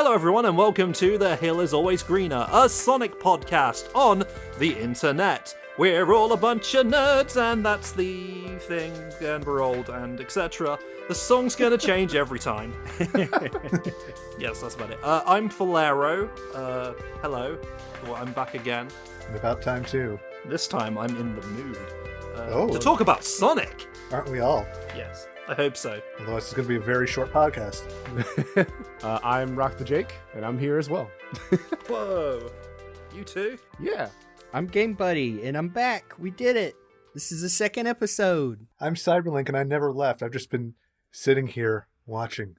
Hello everyone and welcome to The Hill is Always Greener, a Sonic podcast on the internet. We're all a bunch of nerds and that's the thing, and we're old and etc. The song's gonna change every time. Yes, that's about it. I'm Faulerro. Hello. Well, I'm back again. And about time too. This time I'm in the mood to talk about Sonic. Aren't we all? Yes, I hope so. Otherwise it's going to be a very short podcast. I'm RockTheJake, and I'm here as well. Whoa. You too? Yeah. I'm GameBuddy, and I'm back. We did it. This is the second episode. I'm CyberLink, and I never left. I've just been sitting here, watching,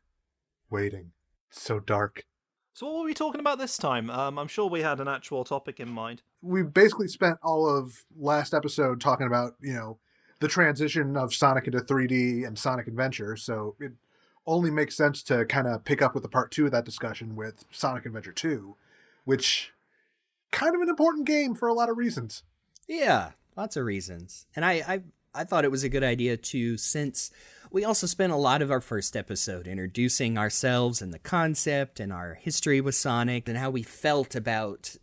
waiting. It's so dark. So what were we talking about this time? I'm sure we had an actual topic in mind. We basically spent all of last episode talking about, the transition of Sonic into 3D and Sonic Adventure, so it only makes sense to kind of pick up with the part 2 of that discussion with Sonic Adventure 2, which kind of an important game for a lot of reasons. Yeah, lots of reasons. And I thought it was a good idea too, since we also spent a lot of our first episode introducing ourselves and the concept and our history with Sonic and how we felt about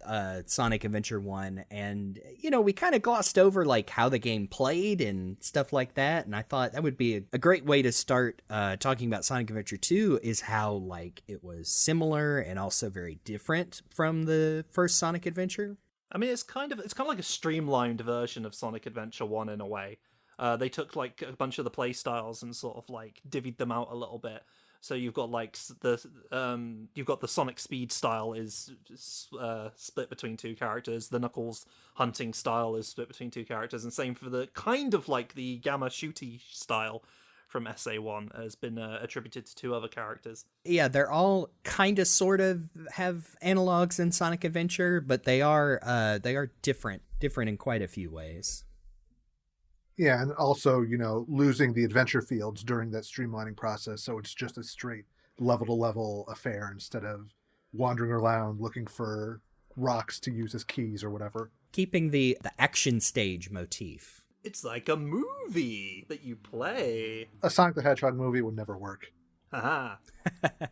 Sonic Adventure 1. And, we kind of glossed over like how the game played and stuff like that. And I thought that would be a great way to start talking about Sonic Adventure 2 is how like it was similar and also very different from the first Sonic Adventure. I mean, it's kind of like a streamlined version of Sonic Adventure 1 in a way. They took like a bunch of the play styles and sort of like divvied them out a little bit. So you've got like you've got the Sonic Speed style is split between two characters. The Knuckles hunting style is split between two characters, and same for the kind of like the Gamma Shooty style from SA1 has been attributed to two other characters. Yeah, they're all kind of sort of have analogs in Sonic Adventure, but they are different in quite a few ways. Yeah, and also, losing the adventure fields during that streamlining process, so it's just a straight level-to-level affair instead of wandering around looking for rocks to use as keys or whatever. Keeping the action stage motif. It's like a movie that you play. A Sonic the Hedgehog movie would never work. Haha.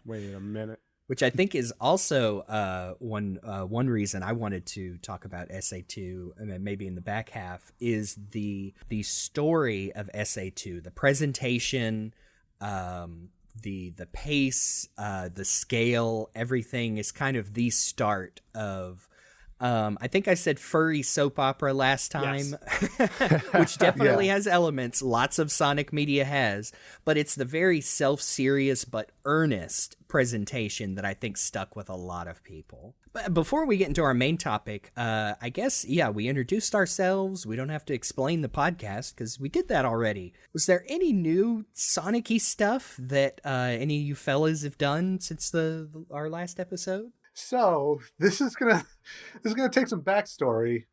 Wait a minute. Which I think is also one reason I wanted to talk about SA2, and maybe in the back half, is the story of SA2, the presentation, the pace, the scale, everything is kind of the start of. I think I said furry soap opera last time, yes. Which definitely has elements, lots of Sonic media has, but it's the very self-serious but earnest presentation that I think stuck with a lot of people. But before we get into our main topic, I guess, we introduced ourselves. We don't have to explain the podcast because we did that already. Was there any new Sonic-y stuff that any of you fellas have done since our last episode? So this is gonna take some backstory.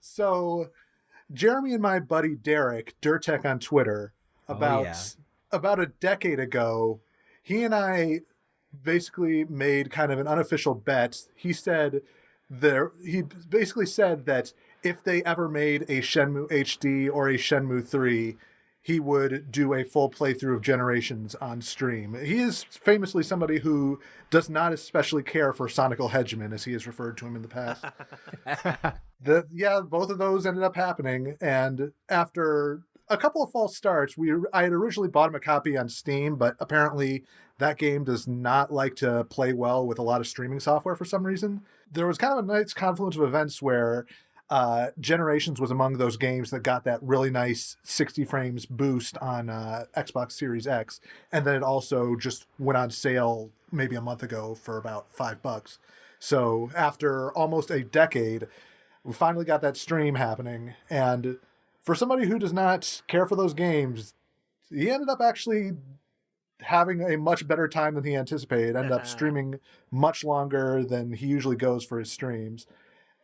So Jeremy and my buddy Derek, Durtech on Twitter, about a decade ago, he and I basically made kind of an unofficial bet. He basically said that if they ever made a Shenmue HD or a Shenmue 3, he would do a full playthrough of Generations on stream. He is famously somebody who does not especially care for Sonical Hedgeman, as he has referred to him in the past. Both of those ended up happening, and after a couple of false starts, I had originally bought him a copy on Steam, but apparently that game does not like to play well with a lot of streaming software for some reason. There was kind of a nice confluence of events where Generations was among those games that got that really nice 60 frames boost on Xbox Series X, and then it also just went on sale maybe a month ago for about $5. So after almost a decade, we finally got that stream happening, and for somebody who does not care for those games, he ended up actually having a much better time than he anticipated. Ended up streaming much longer than he usually goes for his streams.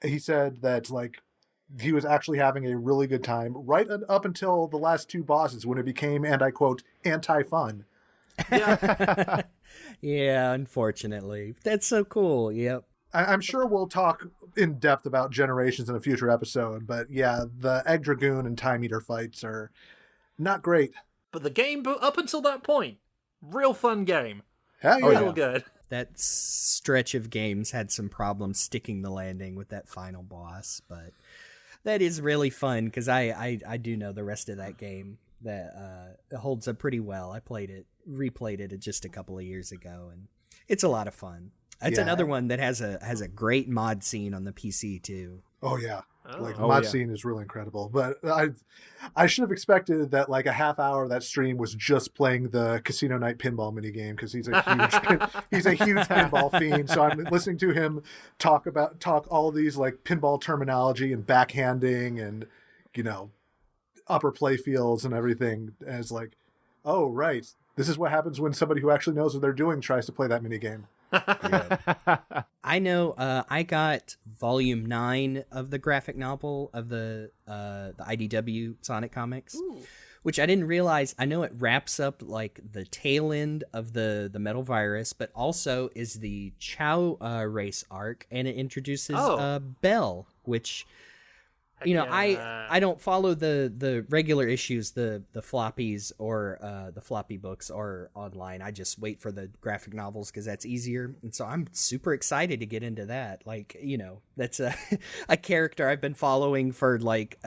He said that he was actually having a really good time right up until the last two bosses when it became, and I quote, anti-fun. Yeah. Yeah, unfortunately. That's so cool. Yep. I'm sure we'll talk in depth about Generations in a future episode, but the Egg Dragoon and Time Eater fights are not great. But the game, up until that point, real fun game. Hell yeah. Real good. That stretch of games had some problems sticking the landing with that final boss, but that is really fun because I do know the rest of that game that holds up pretty well. I replayed it just a couple of years ago, and it's a lot of fun. It's another one that has a great mod scene on the PC too. Oh yeah. Oh. Like Oh, mod yeah. scene is really incredible, but I should have expected that like a half hour of that stream was just playing the Casino Night pinball minigame because he's a huge pinball fiend. So I'm listening to him talk all these like pinball terminology and backhanding and upper play fields and everything as like, oh right, this is what happens when somebody who actually knows what they're doing tries to play that minigame. I know I got volume 9 of the graphic novel of the IDW Sonic comics. Ooh. Which I didn't realize. I know it wraps up like the tail end of the Metal Virus, but also is the Chao race arc, and it introduces Bell, which I don't follow the regular issues, the floppies or the floppy books or online. I just wait for the graphic novels because that's easier, and so I'm super excited to get into that. Like that's a a character I've been following for like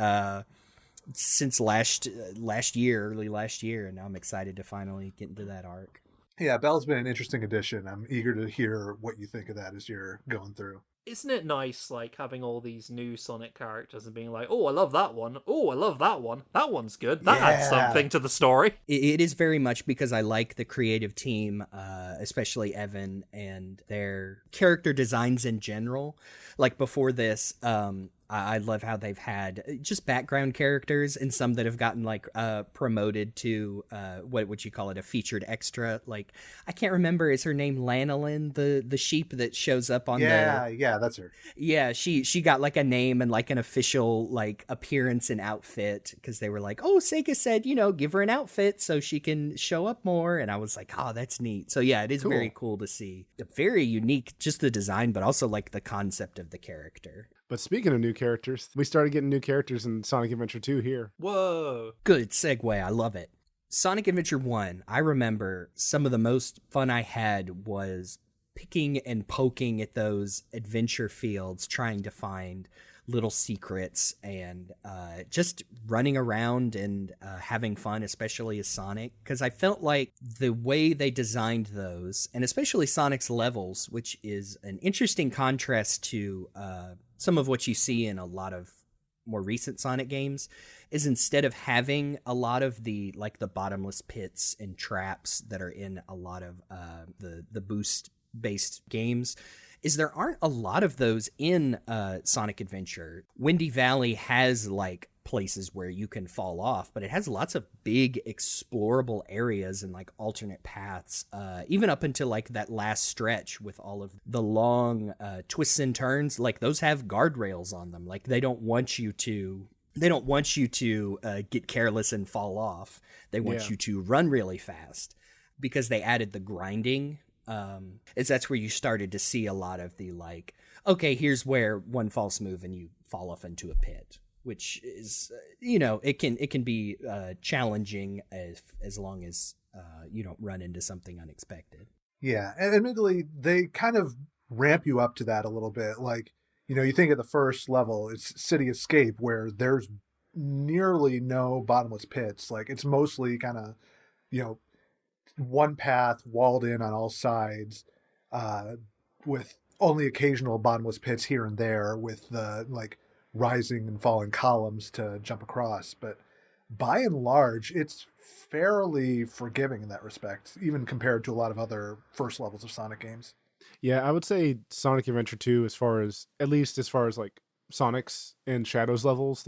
since early last year, and now I'm excited to finally get into that arc. Yeah, Bell's been an interesting addition. I'm eager to hear what you think of that as you're going through. Isn't it nice, like, having all these new Sonic characters and being like, oh, I love that one. Oh, I love that one. That one's good. That adds something to the story. It is very much because I like the creative team, especially Evan, and their character designs in general. Like before this, I love how they've had just background characters and some that have gotten like promoted to what would you call it, a featured extra. Like I can't remember, is her name Lanolin, the sheep that shows up on Yeah, that's her. Yeah, she got like a name and like an official like appearance and outfit because they were like, oh, Sega said, give her an outfit so she can show up more. And I was like, oh, that's neat. So yeah, it is very cool to see. Very unique, just the design, but also like the concept of the character. But speaking of new characters, we started getting new characters in Sonic Adventure 2 here. Whoa. Good segue. I love it. Sonic Adventure 1, I remember some of the most fun I had was picking and poking at those adventure fields, trying to find little secrets and just running around and having fun, especially as Sonic. Because I felt like the way they designed those, and especially Sonic's levels, which is an interesting contrast to some of what you see in a lot of more recent Sonic games, is instead of having a lot of the like the bottomless pits and traps that are in a lot of the boost based games, is there aren't a lot of those in Sonic Adventure. Windy Valley has like places where you can fall off, but it has lots of big explorable areas and like alternate paths, even up until like that last stretch with all of the long twists and turns. Like those have guardrails on them. Like they don't want you to get careless and fall off. They want you to run really fast because they added the grinding. That's where you started to see a lot of the like, okay, here's where one false move and you fall off into a pit, which is, it can be challenging as long as you don't run into something unexpected. Yeah, and admittedly, they kind of ramp you up to that a little bit. Like, you think of the first level, it's City Escape, where there's nearly no bottomless pits. Like, it's mostly kind of, one path walled in on all sides, with only occasional bottomless pits here and there with the like rising and falling columns to jump across. But by and large, it's fairly forgiving in that respect, even compared to a lot of other first levels of Sonic games. Yeah, I would say Sonic Adventure 2, at least as far as like Sonic's and Shadow's levels,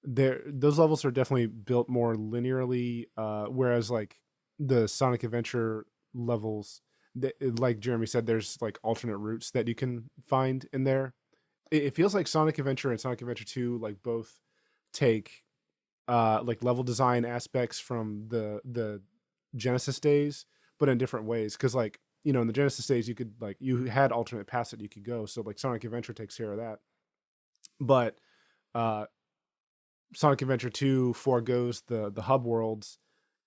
those levels are definitely built more linearly, whereas like the Sonic Adventure levels, like Jeremy said, there's like alternate routes that you can find in there. It feels like Sonic Adventure and Sonic Adventure 2 like both take like level design aspects from the Genesis days, but in different ways. Because like, in the Genesis days, you had alternate paths that you could go. So like Sonic Adventure takes care of that. But Sonic Adventure 2 forgoes the hub worlds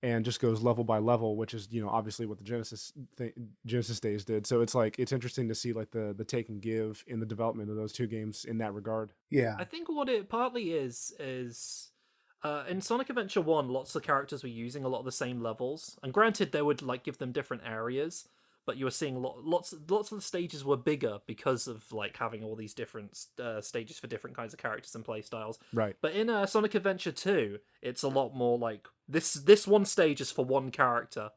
and just goes level by level, which is, obviously what the Genesis days did. So it's like, it's interesting to see like the take and give in the development of those two games in that regard. Yeah. I think what it partly is in Sonic Adventure 1, lots of characters were using a lot of the same levels, and granted, they would like give them different areas, but you were seeing lots of the stages were bigger because of like having all these different stages for different kinds of characters and play styles. Right. But in Sonic Adventure 2, it's a lot more like this one stage is for one character,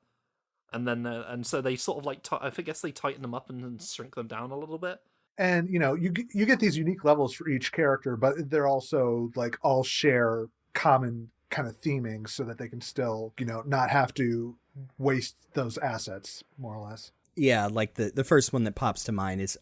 and then and so they sort of like I guess they tighten them up and shrink them down a little bit. And you get these unique levels for each character, but they're also like all share common kind of theming so that they can still, not have to waste those assets, more or less. Yeah, like the first one that pops to mind is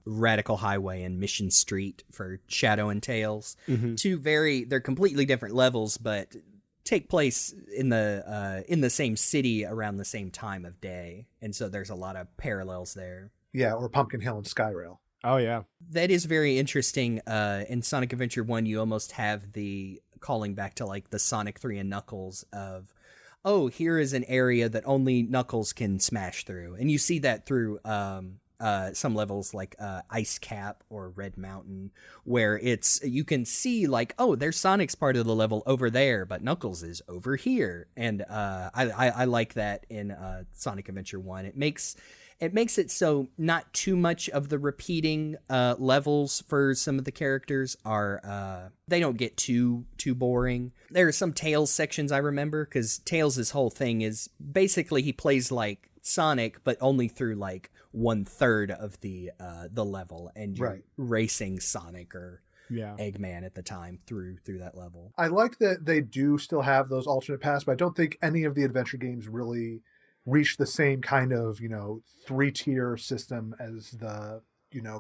Radical Highway and Mission Street for Shadow and Tails. Mm-hmm. They're completely different levels, but take place in the same city around the same time of day, and so there's a lot of parallels there. Yeah, or Pumpkin Hill and Skyrail. Oh yeah, that is very interesting. In Sonic Adventure 1, you almost have the calling back to like the Sonic 3 and Knuckles of, oh, here is an area that only Knuckles can smash through. And you see that through some levels like Ice Cap or Red Mountain, where you can see like, oh, there's Sonic's part of the level over there, but Knuckles is over here. And I like that in Sonic Adventure 1. It makes it so not too much of the repeating levels for some of the characters are they don't get too boring. There are some Tails sections I remember, because Tails' whole thing is basically he plays like Sonic, but only through like 1/3 of the level, and you're racing Sonic or Eggman at the time through that level. I like that they do still have those alternate paths, but I don't think any of the adventure games really reach the same kind of 3-tier system as the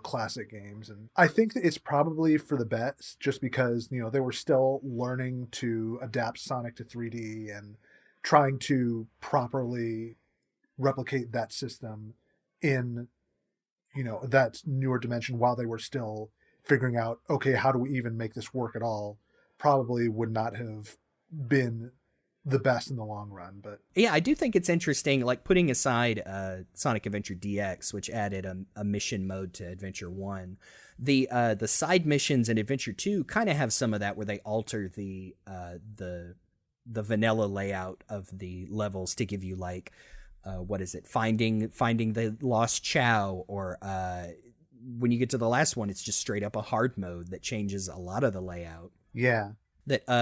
classic games. And I think that it's probably for the best, just because they were still learning to adapt Sonic to 3D and trying to properly replicate that system in that newer dimension, while they were still figuring out, okay, how do we even make this work at all? Probably would not have been the best in the long run. But yeah, I do think it's interesting, like putting aside Sonic Adventure DX, which added a mission mode to Adventure 1, the side missions in Adventure 2 kind of have some of that, where they alter the vanilla layout of the levels to give you like what is it, finding the lost Chao, or when you get to the last one, it's just straight up a hard mode that changes a lot of the layout. Yeah.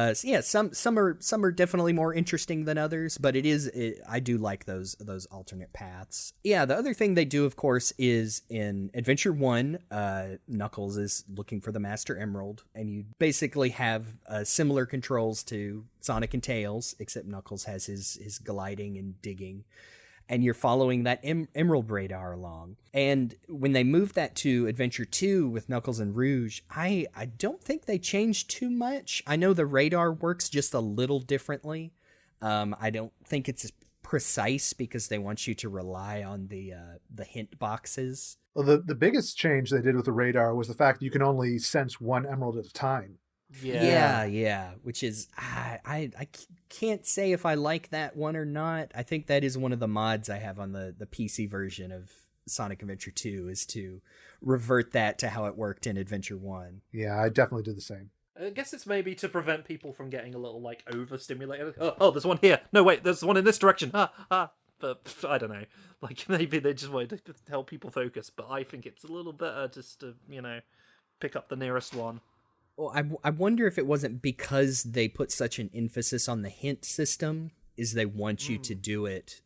Some are definitely more interesting than others, but I do like those alternate paths. Yeah, the other thing they do, of course, is in Adventure 1, Knuckles is looking for the Master Emerald, and you basically have similar controls to Sonic and Tails, except Knuckles has his gliding and digging. And you're following that Emerald radar along. And when they moved that to Adventure 2 with Knuckles and Rouge, I don't think they changed too much. I know the radar works just a little differently. I don't think it's precise, because they want you to rely on the hint boxes. Well, the biggest change they did with the radar was the fact that you can only sense one emerald at a time. Yeah. Which is, I can't say if I like that one or not. I think that is one of the mods I have on the PC version of Sonic Adventure 2, is to revert that to how it worked in Adventure 1. Yeah, I definitely did the same. I guess it's maybe to prevent people from getting a little like overstimulated. Oh, there's one here. No, wait, there's one in this direction. But I don't know. Like maybe they just wanted to help people focus. But I think it's a little better just to pick up the nearest one. Well, I wonder if it wasn't because they put such an emphasis on the hint system, is they want you to do it,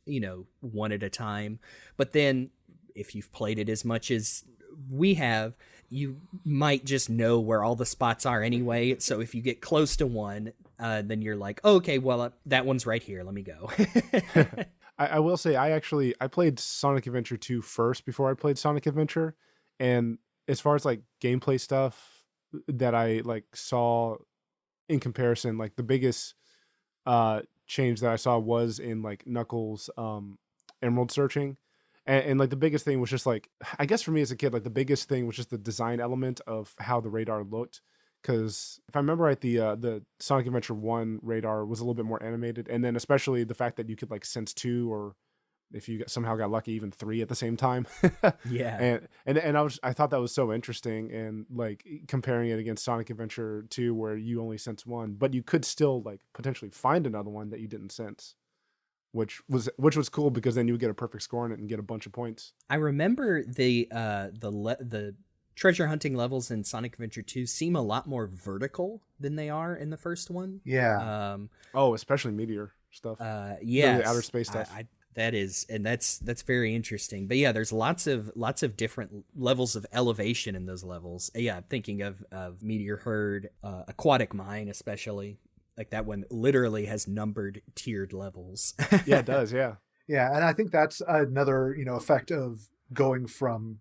one at a time. But then if you've played it as much as we have, you might just know where all the spots are anyway. So if you get close to one, then you're like, oh, okay, well, that one's right here. Let me go. I will say, I played Sonic Adventure 2 first before I played Sonic Adventure. And as far as like gameplay stuff that I like saw in comparison, like the biggest change that I saw was in like Knuckles emerald searching, and like the biggest thing was just like, I guess for me as a kid, like the biggest thing was just the design element of how the radar looked, Because if I remember right, the Sonic Adventure 1 radar was a little bit more animated, and then especially the fact that you could like sense 2, or if you somehow got lucky, even 3 at the same time. Yeah. And I thought that was so interesting, and like comparing it against Sonic Adventure 2 where you only sense 1, but you could still like potentially find another one that you didn't sense, which was cool, because then you would get a perfect score on it and get a bunch of points. I remember the treasure hunting levels in Sonic Adventure 2 seem a lot more vertical than they are in the first one. Yeah. Especially meteor stuff. Yeah, the outer space stuff. That's very interesting. But yeah, there's lots of different levels of elevation in those levels. Yeah, I'm thinking of Meteor Herd, Aquatic Mine especially. Like that one literally has numbered tiered levels. Yeah, it does. Yeah. Yeah, and I think that's another, effect of going from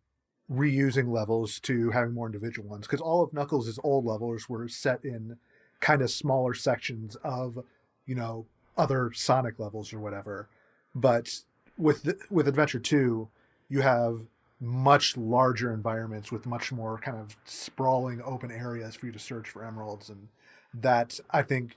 reusing levels to having more individual ones, because all of Knuckles' old levels were set in kind of smaller sections of, other Sonic levels or whatever. But with Adventure 2, you have much larger environments with much more kind of sprawling open areas for you to search for emeralds, and that, I think,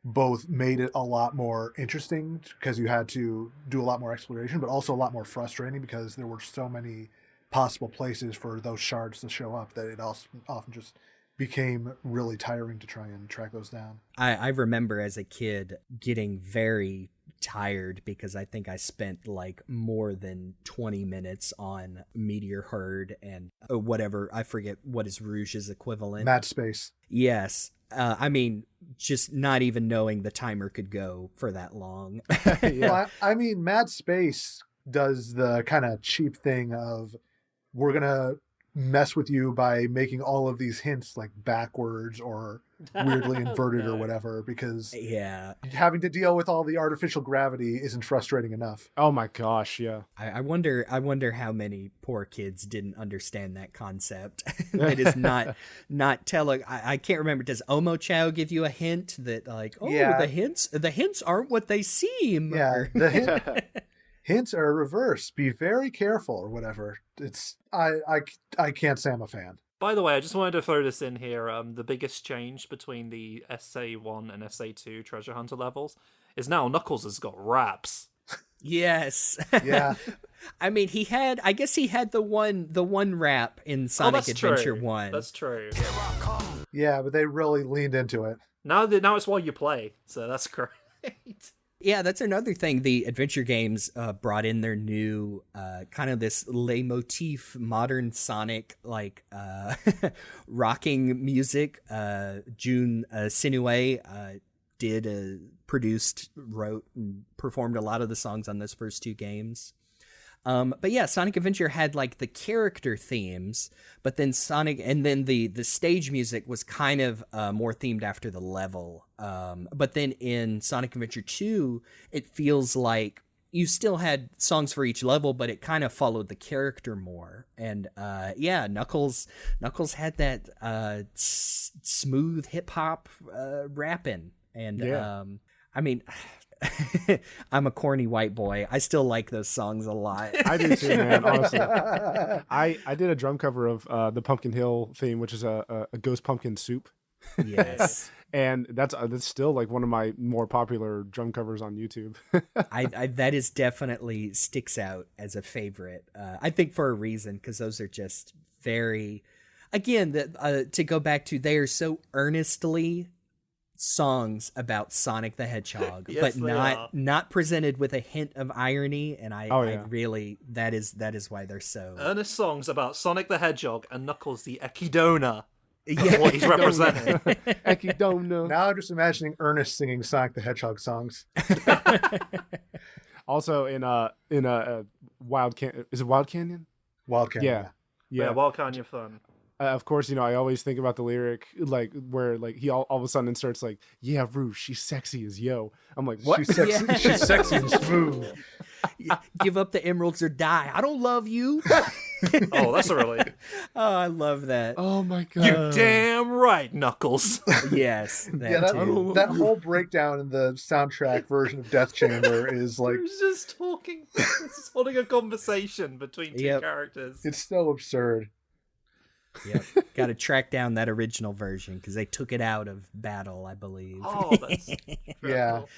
both made it a lot more interesting because you had to do a lot more exploration, but also a lot more frustrating because there were so many possible places for those shards to show up that it also often just became really tiring to try and track those down. I remember as a kid getting very tired because I think I spent like more than 20 minutes on Meteor Herd and whatever, I forget what is Rouge's equivalent. Mad Space. Yes. I mean, just not even knowing the timer could go for that long. Yeah. Well, I mean, Mad Space does the kind of cheap thing of, we're going to mess with you by making all of these hints like backwards or weirdly inverted or whatever, because having to deal with all the artificial gravity isn't frustrating enough. Oh my gosh, yeah. I wonder how many poor kids didn't understand that concept. That is not telling. I can't remember. Does Omo Chao give you a hint that like, the hints aren't what they seem? Yeah, the hints are reverse. Be very careful or whatever. It's I can't say I'm a fan. By the way, I just wanted to throw this in here. The biggest change between the SA1 and SA2 treasure hunter levels is now Knuckles has got raps. Yes. Yeah. I mean, I guess he had the one rap in Sonic Adventure 1. That's true. Yeah, but they really leaned into it. Now it's while you play, so that's great. Yeah, that's another thing. The adventure games brought in their new kind of this leitmotif, modern Sonic like rocking music. Jun Sinue produced, wrote, and performed a lot of the songs on those first two games. But yeah, Sonic Adventure had like the character themes, but then the stage music was kind of more themed after the level. But then in Sonic Adventure 2, it feels like you still had songs for each level, but it kind of followed the character more. And Knuckles had that smooth hip hop rapping, and I mean. I'm a corny white boy. I still like those songs a lot. I do too, man. Honestly, I did a drum cover of the Pumpkin Hill theme, which is a Ghost Pumpkin Soup. Yes, and that's still like one of my more popular drum covers on YouTube. I that is definitely sticks out as a favorite. I think for a reason, because those are just very, again, to go back to, they are so earnestly songs about Sonic the Hedgehog, yes, but not presented with a hint of irony, and I really, that is why they're so earnest songs about Sonic the Hedgehog and Knuckles the Echidna. Yeah, what he's representing. Echidna. Now I'm just imagining Ernest singing Sonic the Hedgehog songs. Also in Wild Canyon, is it Wild Canyon? Wild Canyon. Yeah, Wild Canyon fun. Of course, I always think about the lyric, like, where, like, he all of a sudden inserts, like, yeah, Rouge, she's sexy as yo. I'm like, what? She's sexy, she's sexy and smooth. Give up the emeralds or die. I don't love you. Oh, that's a really... Oh, I love that. Oh, my God. You're damn right, Knuckles. Yes. That whole breakdown in the soundtrack version of Death Chamber is, like... He's just talking. He's holding a conversation between two characters. It's so absurd. Yep. Got to track down that original version because they took it out of Battle, I believe. Oh, that's Yeah. cool.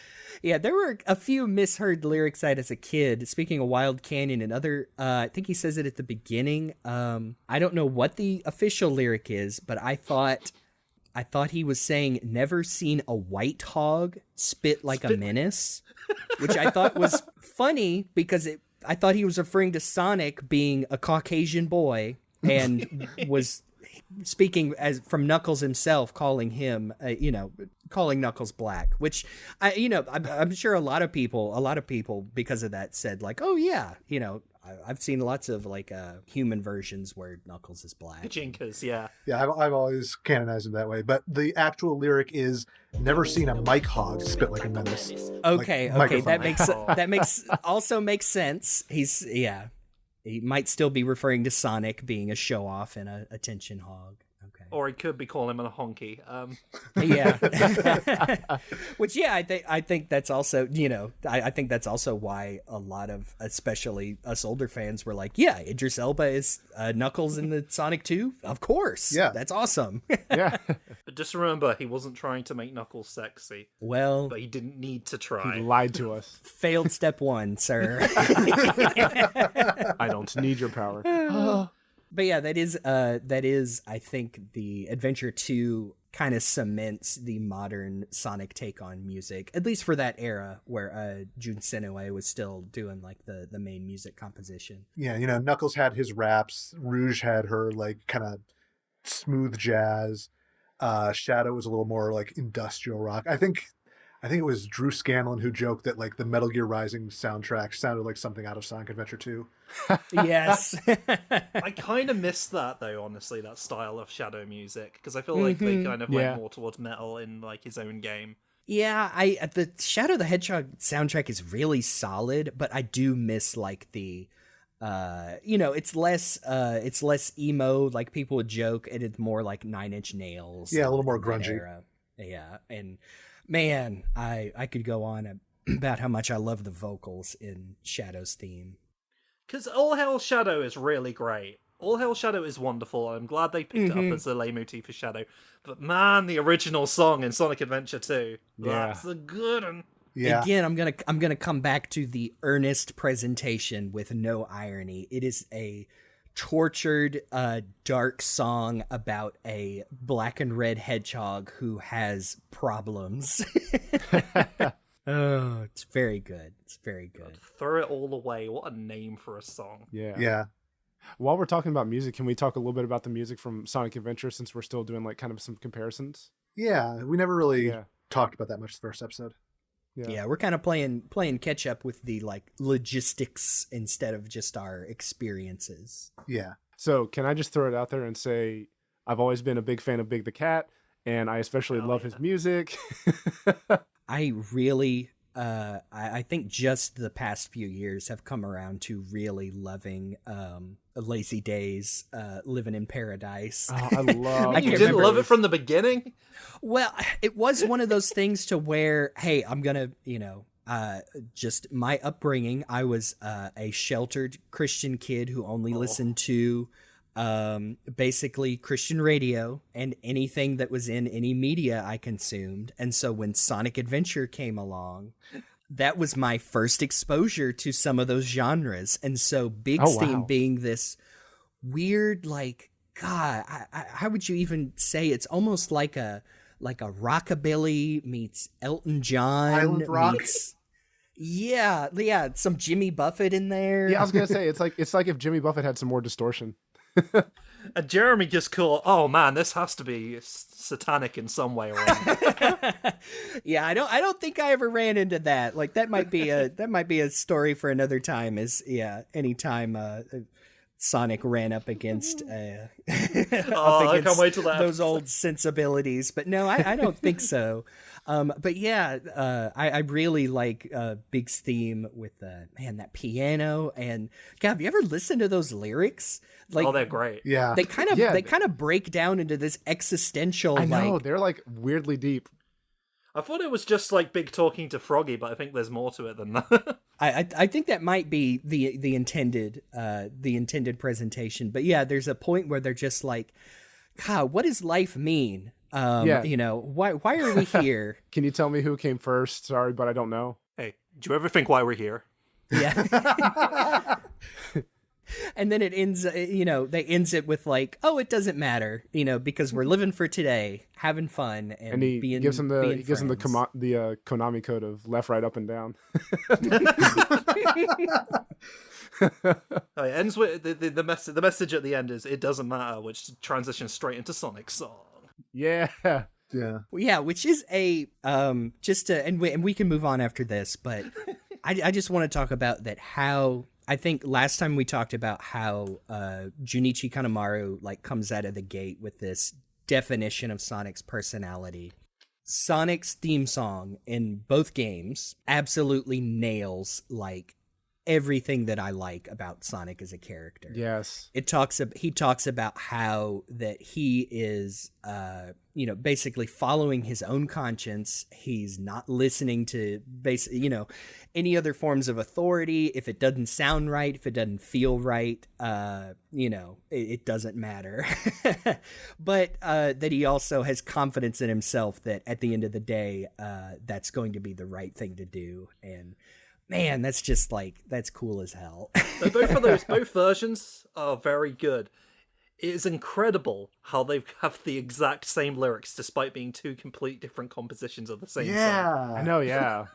Yeah, there were a few misheard lyrics I had as a kid. Speaking of Wild Canyon and other, I think he says it at the beginning. I don't know what the official lyric is, but I thought he was saying "never seen a white hog spit like a menace," which I thought was funny because I thought he was referring to Sonic being a Caucasian boy and was speaking as from Knuckles himself, calling him, calling Knuckles black, which I'm sure a lot of people because of that said like, oh yeah, I've seen lots of like human versions where Knuckles is black. Jinkers, yeah. Yeah, I've always canonized him that way. But the actual lyric is "never seen a mic hog spit like a menace." Okay, Like okay, microphone. that makes sense. He might still be referring to Sonic being a show off and a attention hog. Okay. Or he could be calling him a honky. Yeah. Which, yeah, I think that's also, I think that's also why a lot of, especially us older fans, were like, yeah, Idris Elba is Knuckles in the Sonic 2? Of course. Yeah. That's awesome. Yeah. But just remember, he wasn't trying to make Knuckles sexy. Well, But he didn't need to try. He lied to us. failed step one, sir. I don't need your power. But yeah, that is, I think, the Adventure 2 kind of cements the modern Sonic take on music, at least for that era where Jun Senue was still doing like the main music composition. Yeah, Knuckles had his raps. Rouge had her like kind of smooth jazz. Shadow was a little more like industrial rock. I think it was Drew Scanlon who joked that like the Metal Gear Rising soundtrack sounded like something out of Sonic Adventure 2. Yes. I kind of miss that, though, honestly, that style of Shadow music, because I feel like they kind of Yeah. went more towards metal in like his own game. Yeah, the Shadow the Hedgehog soundtrack is really solid, but I do miss like the it's less emo, like people would joke, and it's more like Nine Inch Nails. Yeah, a little more in that grungy. era. Yeah, and man, I could go on about how much I love the vocals in Shadow's theme. Because All Hail Shadow is really great. All Hail Shadow is wonderful. I'm glad they picked it up as a leitmotif for Shadow. But man, the original song in Sonic Adventure 2, Yeah. that's a good one. Yeah. Again, I'm gonna come back to the earnest presentation with no irony. It is a tortured, dark song about a black and red hedgehog who has problems. Oh, it's very good. It's very good. Throw it all away. What a name for a song. Yeah. Yeah. While we're talking about music, can we talk a little bit about the music from Sonic Adventure since we're still doing like kind of some comparisons? Yeah. We never really Yeah. talked about that much the first episode. Yeah, we're kind of playing catch up with the like logistics instead of just our experiences. Yeah. So can I just throw it out there and say I've always been a big fan of Big the Cat, and I especially love his music. I really, I think just the past few years have come around to really loving Lazy Days, Living in Paradise. Oh, I love. I You can't didn't remember. love it from the beginning? Well, it was one of those things to where, hey, I'm gonna, just my upbringing. I was a sheltered Christian kid who only listened to basically Christian radio and anything that was in any media I consumed. And so when Sonic Adventure came along, that was my first exposure to some of those genres. And so Big's theme being this weird, like, God, how would you even say it's almost like a rockabilly meets Elton John Island rock? meets some Jimmy Buffett in there. Yeah, I was gonna say it's like if Jimmy Buffett had some more distortion. And Jeremy just called, oh man, this has to be satanic in some way or other. Yeah, I don't think I ever ran into that. Like that might be a story for another time. Anytime Sonic ran up against I can't wait till that those episode. old sensibilities. But no, I don't think so. But yeah, I really like Big's theme with that piano. And God, have you ever listened to those lyrics? Like, Oh, they're great. Yeah. they kind of break down into this existential. I know like, they're like weirdly deep. I thought it was just like Big talking to Froggy, but I think there's more to it than that. I think that might be the intended presentation. But yeah, there's a point where they're just like, God, what does life mean? Yeah. You know, why are we here? Can you tell me who came first? Sorry, but I don't know. Hey, do you ever think why we're here? Yeah. And then it ends, they ends it with like, oh, it doesn't matter, because we're living for today, having fun, and he being gives him the friends. Konami code of left, right, up, and down. It ends with the message at the end is it doesn't matter, which transitions straight into Sonic's song. Yeah. Yeah. Yeah, which is a and we can move on after this, but I just want to talk about that. How I think last time we talked about how Junichi Kanemaru like comes out of the gate with this definition of Sonic's personality. Sonic's theme song in both games absolutely nails like everything that I like about Sonic as a character. Yes. He talks about how that he is basically following his own conscience. He's not listening to any other forms of authority. If it doesn't sound right, if it doesn't feel right, it doesn't matter. But that he also has confidence in himself that at the end of the day, that's going to be the right thing to do. And man, that's just that's cool as hell. Both versions are very good. It is incredible how they have the exact same lyrics despite being two complete different compositions of the same song. I know, yeah.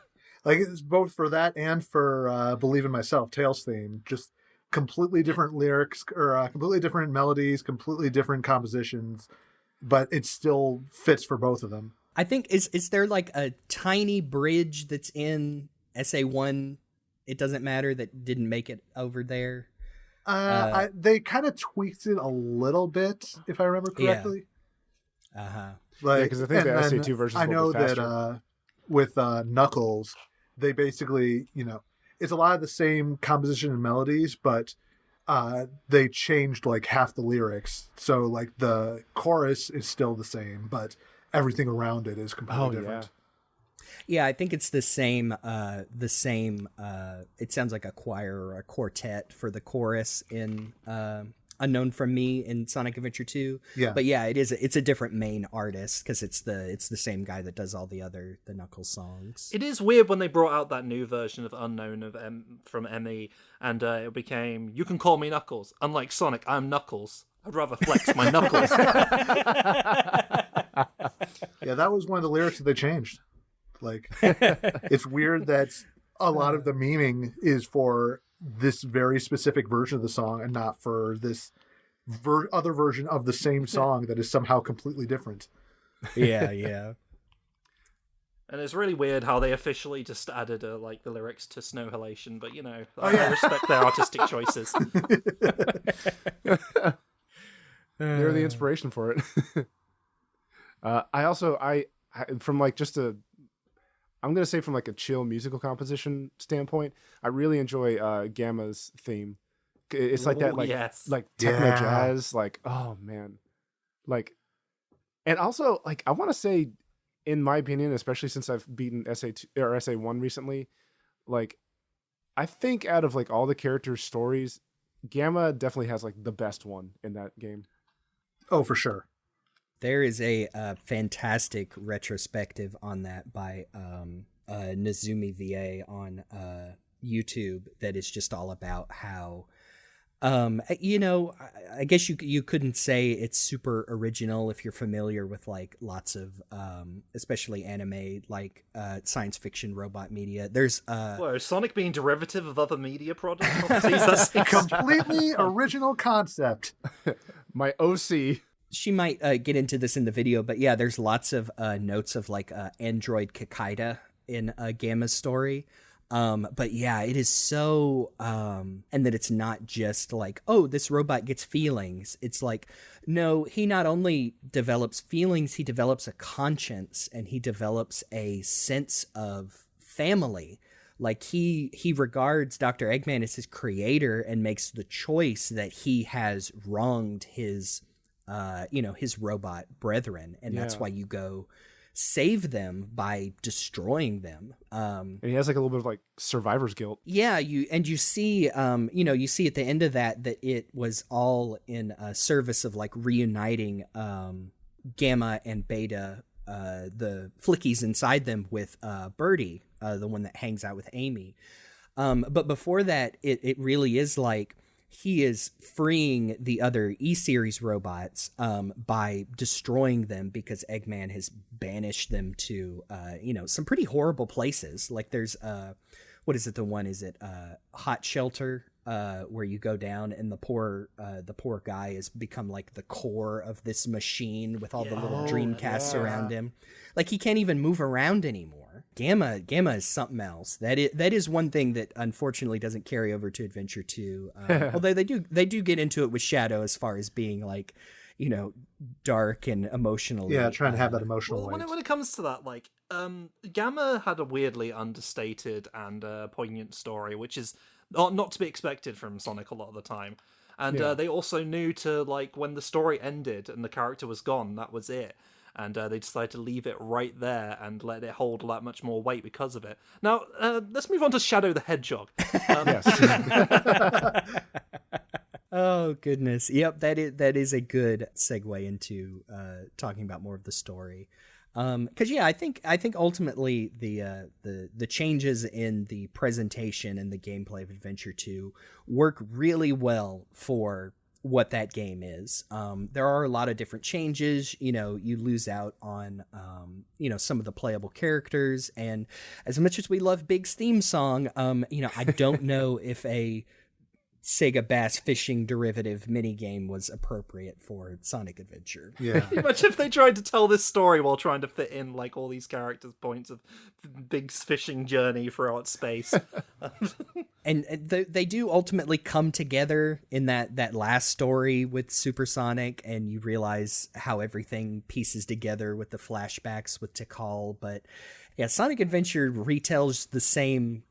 Like it's both for that and for Believe in Myself, Tails theme. Just completely different lyrics or completely different melodies, completely different compositions, but it still fits for both of them. I think is there like a tiny bridge that's in SA1, It Doesn't Matter, that didn't make it over there? They kind of tweaked it a little bit, if I remember correctly. Yeah. Uh-huh. Like, because I think the SA2 version is a little bit faster. I know that with Knuckles, they basically, it's a lot of the same composition and melodies, but they changed like half the lyrics. So like the chorus is still the same, but everything around it is completely different. Yeah. Yeah, I think it's the same, it sounds like a choir or a quartet for the chorus in Unknown From Me in Sonic Adventure 2. Yeah. But yeah, it's a different main artist because it's the same guy that does all the Knuckles songs. It is weird when they brought out that new version of Unknown from ME, and it became, you can call me Knuckles. Unlike Sonic, I'm Knuckles. I'd rather flex my knuckles. Yeah, that was one of the lyrics that they changed. Like, it's weird that a lot of the meaning is for this very specific version of the song and not for this other version of the same song that is somehow completely different. Yeah, yeah. And it's really weird how they officially just added the lyrics to Snow Halation, but I respect their artistic choices. They're the inspiration for it. I'm going to say from like a chill musical composition standpoint, I really enjoy Gamma's theme. It's like that, like, yes. like techno jazz, like, oh man. Like, and also like, I want to say, in my opinion, especially since I've beaten SA2 or SA1 recently, like, I think out of like all the characters' stories, Gamma definitely has like the best one in that game. Oh, for sure. There is a fantastic retrospective on that by Nazumi VA on YouTube that is just all about how, I guess you couldn't say it's super original if you're familiar with like lots of, especially anime, like science fiction robot media. There's Whoa, Sonic being derivative of other media products? That's completely original concept. My OC. She might get into this in the video, but yeah, there's lots of notes of like Android Kakaida in Gamma's story. But yeah, it is so, and that it's not just like, oh, this robot gets feelings. It's like, no, he not only develops feelings, he develops a conscience and he develops a sense of family. Like he regards Dr. Eggman as his creator and makes the choice that he has wronged his robot brethren. And that's why you go save them by destroying them. And he has like a little bit of like survivor's guilt. Yeah, you see, you see at the end of that it was all in service of like reuniting Gamma and Beta, the flickies inside them, with Birdie, the one that hangs out with Amy. But before that, it really is like he is freeing the other E-Series robots by destroying them because Eggman has banished them to, some pretty horrible places. Like there's, what is it? The one, is it Hot Shelter, where you go down and the poor guy has become like the core of this machine with all the little Dreamcasts around him. Like he can't even move around anymore. Gamma is something else. That is one thing that unfortunately doesn't carry over to Adventure 2. Although they do get into it with Shadow as far as being like, dark and emotional. Yeah, trying to have that emotional weight. When it comes to that, like, Gamma had a weirdly understated and poignant story, which is not to be expected from Sonic a lot of the time. And they also knew to, like, when the story ended and the character was gone, that was it. And they decided to leave it right there and let it hold that much more weight because of it. Now, let's move on to Shadow the Hedgehog. Oh, goodness. Yep, that is a good segue into talking about more of the story. Because I think ultimately the changes in the presentation and the gameplay of Adventure 2 work really well for what that game is. There are a lot of different changes. You lose out on some of the playable characters, and as much as we love Big's theme song, I don't know if a Sega Bass Fishing derivative minigame was appropriate for Sonic Adventure. Yeah. Imagine if they tried to tell this story while trying to fit in like all these characters' points of Big's fishing journey throughout space. And they do ultimately come together in that last story with Supersonic, and you realize how everything pieces together with the flashbacks with Tikal. But yeah, Sonic Adventure retells the same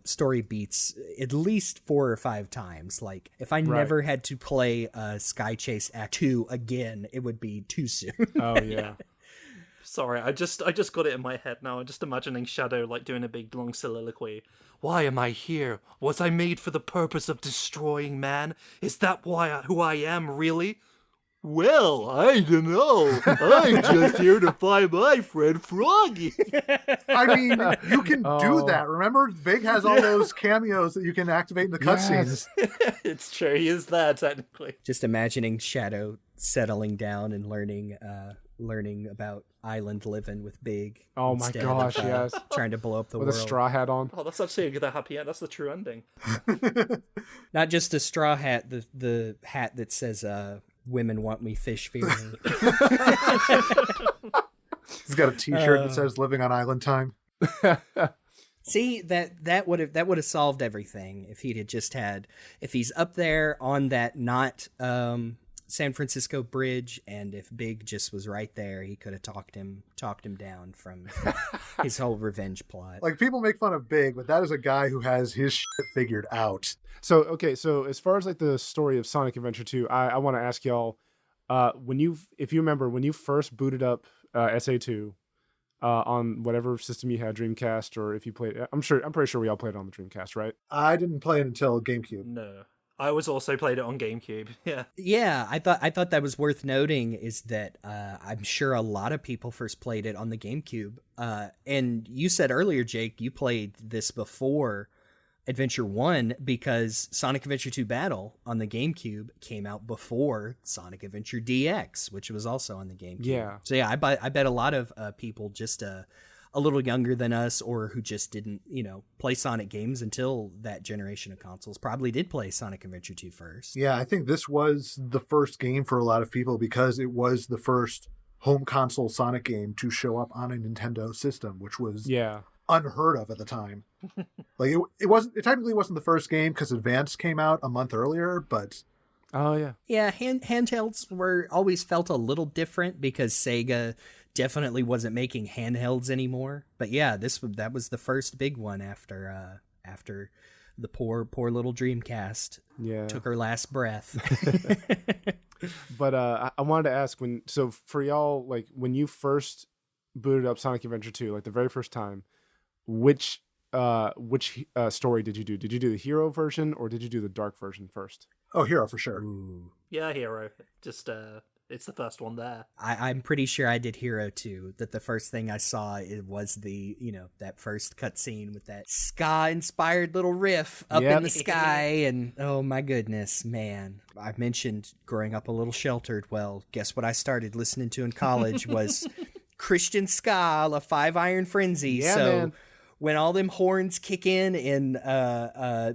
story beats at least 4 or 5 times. Like, if I never had to play Sky Chase Act 2 again, it would be too soon. Oh, yeah. Sorry, I just got it in my head now. I'm just imagining Shadow like doing a big long soliloquy. Why am I here? Was I made for the purpose of destroying man? Is that who I am, really? Well, I don't know. I'm just here to find my friend Froggy. I mean, you can do that. Remember, Big has all those cameos that you can activate in the cutscenes. It's true, he is there, technically. Just imagining Shadow settling down and learning about island living with Big. Oh my gosh, yes. Trying to blow up the with world. a straw hat on. Oh, that's actually a happy end. That's the true ending. Not just a straw hat, the hat that says, women want me, fish fear me. He's got a t-shirt that says living on island time. See, that would have solved everything if if he's up there on that not San Francisco bridge, and if Big just was right there, he could have talked him down from his whole revenge plot. Like, people make fun of Big, but that is a guy who has his shit figured out. So as far as like the story of Sonic Adventure 2, I want to ask y'all, if you remember when you first booted up SA2 on whatever system you had, Dreamcast, or if you played, I'm pretty sure we all played it on the Dreamcast, right? I didn't play it until GameCube. No. I was also played it on GameCube. Yeah. Yeah, I thought that was worth noting, is that I'm sure a lot of people first played it on the GameCube. And you said earlier, Jake, you played this before Adventure 1 because Sonic Adventure 2 Battle on the GameCube came out before Sonic Adventure DX, which was also on the GameCube. Yeah. So yeah, I bet a lot of people just a little younger than us, or who just didn't, play Sonic games until that generation of consoles, probably did play Sonic Adventure 2 first. Yeah, I think this was the first game for a lot of people because it was the first home console Sonic game to show up on a Nintendo system, which was unheard of at the time. Like, it technically wasn't the first game because Advance came out a month earlier, but oh yeah, handhelds were always felt a little different because Sega definitely wasn't making handhelds anymore. But yeah, that was the first big one after the poor little Dreamcast took her last breath. But I wanted to ask, for y'all, like, when you first booted up Sonic Adventure 2, like the very first time, which story did you do? Did you do the hero version or did you do the dark version first? Oh, hero for sure. Ooh. Yeah, hero. Just it's the first one there. I'm pretty sure I did Hero 2, that the first thing I saw it was the, that first cutscene with that ska-inspired little riff up in the sky, and oh my goodness, man. I mentioned growing up a little sheltered. Well, guess what I started listening to in college was Christian ska, La Five Iron Frenzy. Yeah, so man. when all them horns kick in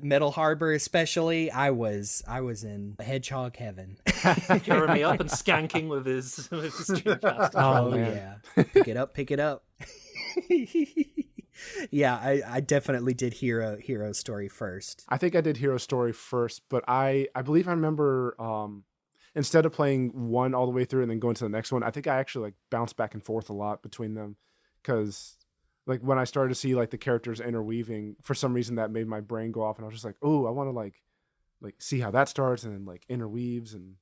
Metal Harbor especially, I was in hedgehog heaven. Tearing me up and skanking with his Dreamcast. Oh, Oh, man. yeah. Pick it up. Yeah, I definitely did Hero Story first. I think I did Hero Story first, but I believe I remember instead of playing one all the way through and then going to the next one, I think I actually like bounced back and forth a lot between them, because like when I started to see like the characters interweaving, for some reason that made my brain go off, and I was just like, oh, I want to like see how that starts and then like interweaves, and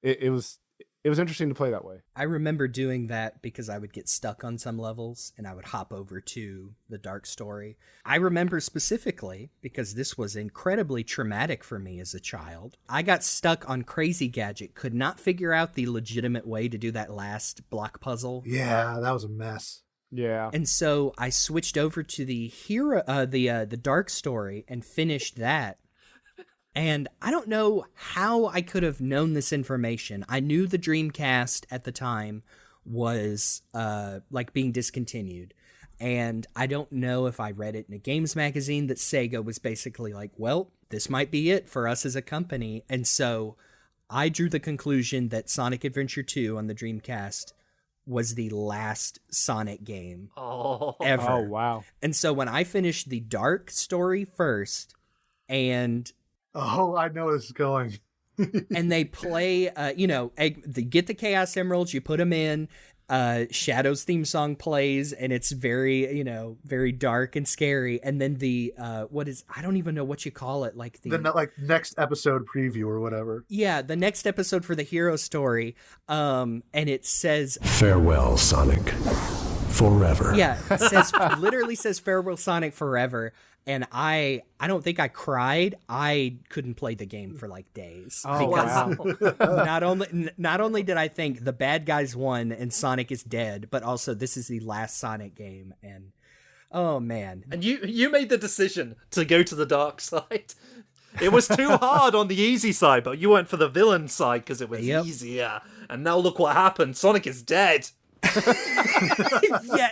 it was interesting to play that way. I remember doing that because I would get stuck on some levels and I would hop over to the dark story. I remember specifically because this was incredibly traumatic for me as a child. I got stuck on Crazy Gadget, could not figure out the legitimate way to do that last block puzzle. Yeah, that was a mess. Yeah. And so I switched over to the the dark story and finished that. And I don't know how I could have known this information. I knew the Dreamcast at the time was like being discontinued. And I don't know if I read it in a games magazine that Sega was basically like, well, this might be it for us as a company. And so I drew the conclusion that Sonic Adventure 2 on the Dreamcast was the last Sonic game ever. Oh, wow. And so when I finished the dark story first, and Oh, I know where this is going. and they play, they get the Chaos Emeralds, you put them in, Shadow's theme song plays, and it's very, very dark and scary. And then I don't even know what you call it, like The next episode preview or whatever. yeah, the next episode for the hero story, and it says, Farewell, Sonic. Forever. yeah, it says literally says farewell Sonic forever. And I don't think I cried. I couldn't play the game for like days. Oh, because wow. not only did I think the bad guys won and Sonic is dead, but also this is the last Sonic game. And oh man. And you made the decision to go to the dark side. It was too hard on the easy side, but you went for the villain side because it was easier. And now look what happened. Sonic is dead. Yeah,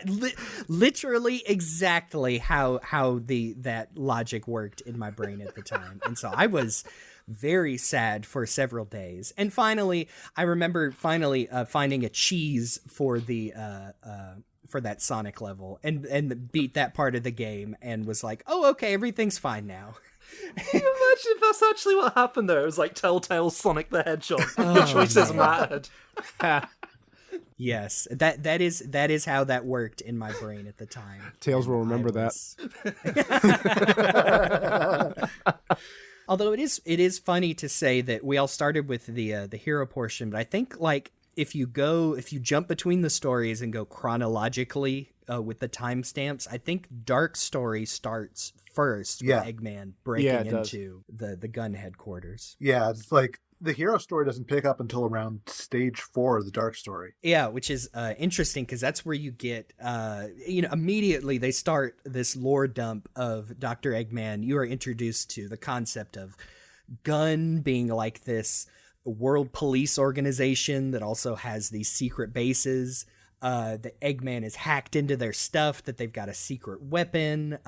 literally exactly how that logic worked in my brain at the time. And so I was very sad for several days. And finally, I remember finding a cheese for the for that Sonic level and beat that part of the game and was like, "Oh, okay, everything's fine now." Can you imagine if that's actually what happened there? It was like Telltale Sonic the Hedgehog. The choices mattered. Yes, that is how that worked in my brain at the time. Tails will remember that. Although it is funny to say that we all started with the hero portion, but I think like if you jump between the stories and go chronologically with the timestamps, I think Dark Story starts first with Eggman breaking into the gun headquarters. Yeah, it's like the hero story doesn't pick up until around stage 4 of the dark story. Yeah, which is interesting because that's where you get, immediately they start this lore dump of Dr. Eggman. You are introduced to the concept of Gun being like this world police organization that also has these secret bases. The Eggman is hacked into their stuff, that they've got a secret weapon.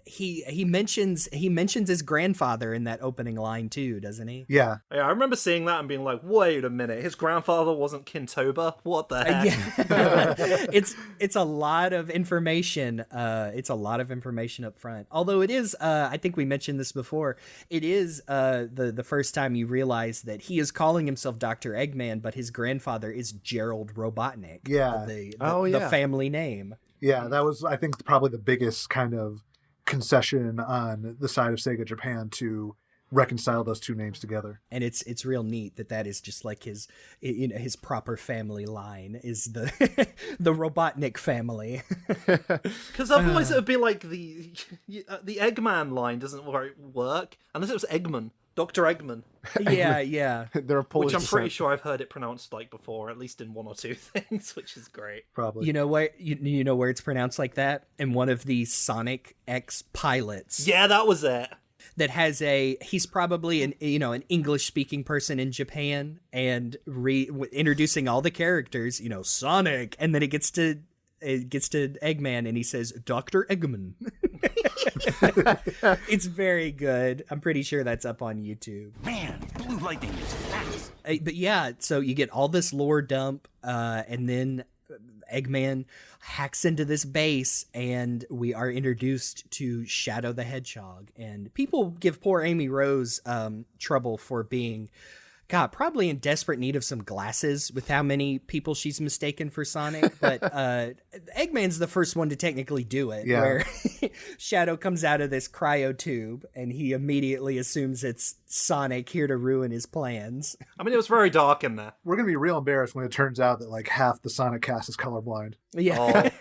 He mentions his grandfather in that opening line too, doesn't he? Yeah. Yeah, I remember seeing that and being like, wait a minute, his grandfather wasn't Kintoba? What the heck? Yeah. It's a lot of information. It's a lot of information up front. Although it is, I think we mentioned this before, it is the first time you realize that he is calling himself Dr. Eggman, but his grandfather is Gerald Robotnik. Yeah. The family name. Yeah, that was, I think, probably the biggest kind of concession on the side of Sega Japan to reconcile those two names together. And it's real neat that is just like his proper family line is the the Robotnik family. Because otherwise it would be like the Eggman line doesn't work unless it was Eggman, Dr. Eggman. Yeah. They're a Polish Which I'm pretty descent. sure I've heard it pronounced like before, at least in one or two things, which is great. Probably. You know what? You know where it's pronounced like that? In one of the Sonic X pilots. Yeah, that was it. That has he's probably an English speaking person in Japan, and introducing all the characters, Sonic, and then it gets to Eggman and he says Dr. Eggman. It's very good. I'm pretty sure that's up on YouTube. Man, blue lightning is fast. But yeah, so you get all this lore dump, and then Eggman hacks into this base, and we are introduced to Shadow the Hedgehog. And people give poor Amy Rose trouble for being, probably in desperate need of some glasses with how many people she's mistaken for Sonic. But Eggman's the first one to technically do it, where Shadow comes out of this cryo tube, and he immediately assumes it's Sonic here to ruin his plans. I mean, it was very dark in there. We're going to be real embarrassed when it turns out that like half the Sonic cast is colorblind. Yeah.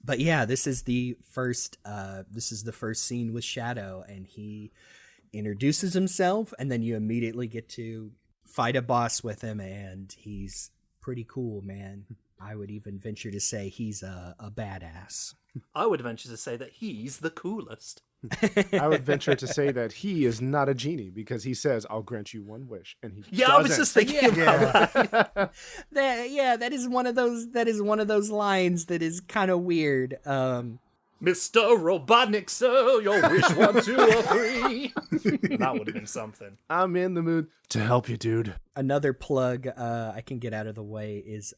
But yeah, this is the first scene with Shadow, and he introduces himself, and then you immediately get to fight a boss with him, and he's pretty cool, man. I would even venture to say he's a badass. I would venture to say that he's the coolest. I would venture to say that he is not a genie because he says, "I'll grant you one wish," and he Yeah, doesn't. I was just thinking about that. That is one of those lines that is kind of weird. Mr. Robotnik, so your wish 1, 2, or 3. That would have been something. I'm in the mood to help you, dude. Another plug I can get out of the way is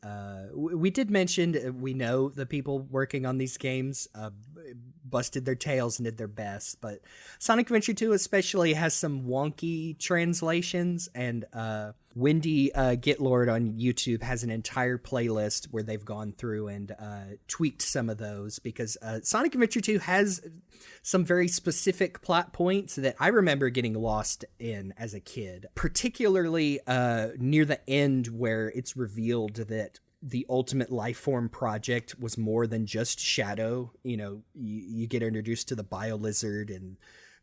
we did mention we know the people working on these games busted their tails and did their best, but Sonic Adventure 2 especially has some wonky translations, and Wendy Gitlord on YouTube has an entire playlist where they've gone through and tweaked some of those, because Sonic Adventure 2 has some very specific plot points that I remember getting lost in as a kid, particularly near the end where it's revealed that the Ultimate Lifeform project was more than just Shadow. You get introduced to the BioLizard and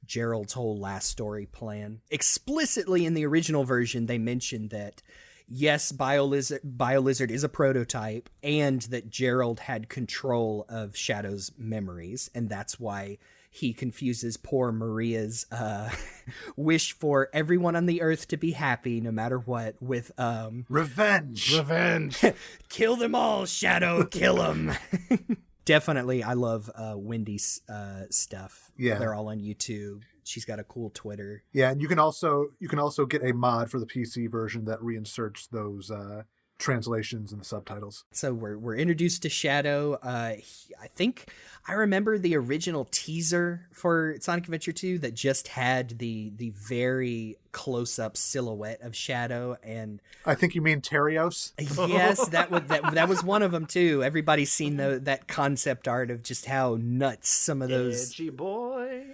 Gerald's whole last story plan. Explicitly in the original version, they mentioned that, yes, BioLizard is a prototype, and that Gerald had control of Shadow's memories, and that's why he confuses poor Maria's wish for everyone on the Earth to be happy no matter what with Revenge. Kill them all, Shadow, kill them. Definitely, I love Wendy's stuff. Yeah. They're all on YouTube. She's got a cool Twitter. Yeah, and you can also get a mod for the PC version that reinserts those translations and the subtitles. So we're introduced to Shadow. I think I remember the original teaser for Sonic Adventure 2 that just had the very close-up silhouette of Shadow, and I think you mean Terios. yes, that was one of them too. Everybody's seen that concept art of just how nuts some of those Edgy boy.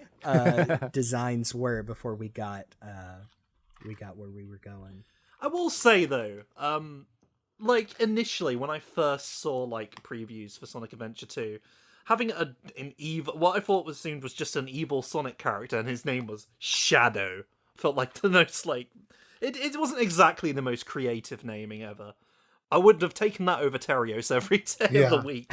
designs were before we got where we were going. I will say though, like initially when I first saw like previews for Sonic Adventure 2, having an evil, what I thought was assumed was just an evil Sonic character, and his name was Shadow, felt like the most like it wasn't exactly the most creative naming ever. I would have taken that over Terios every day of the week.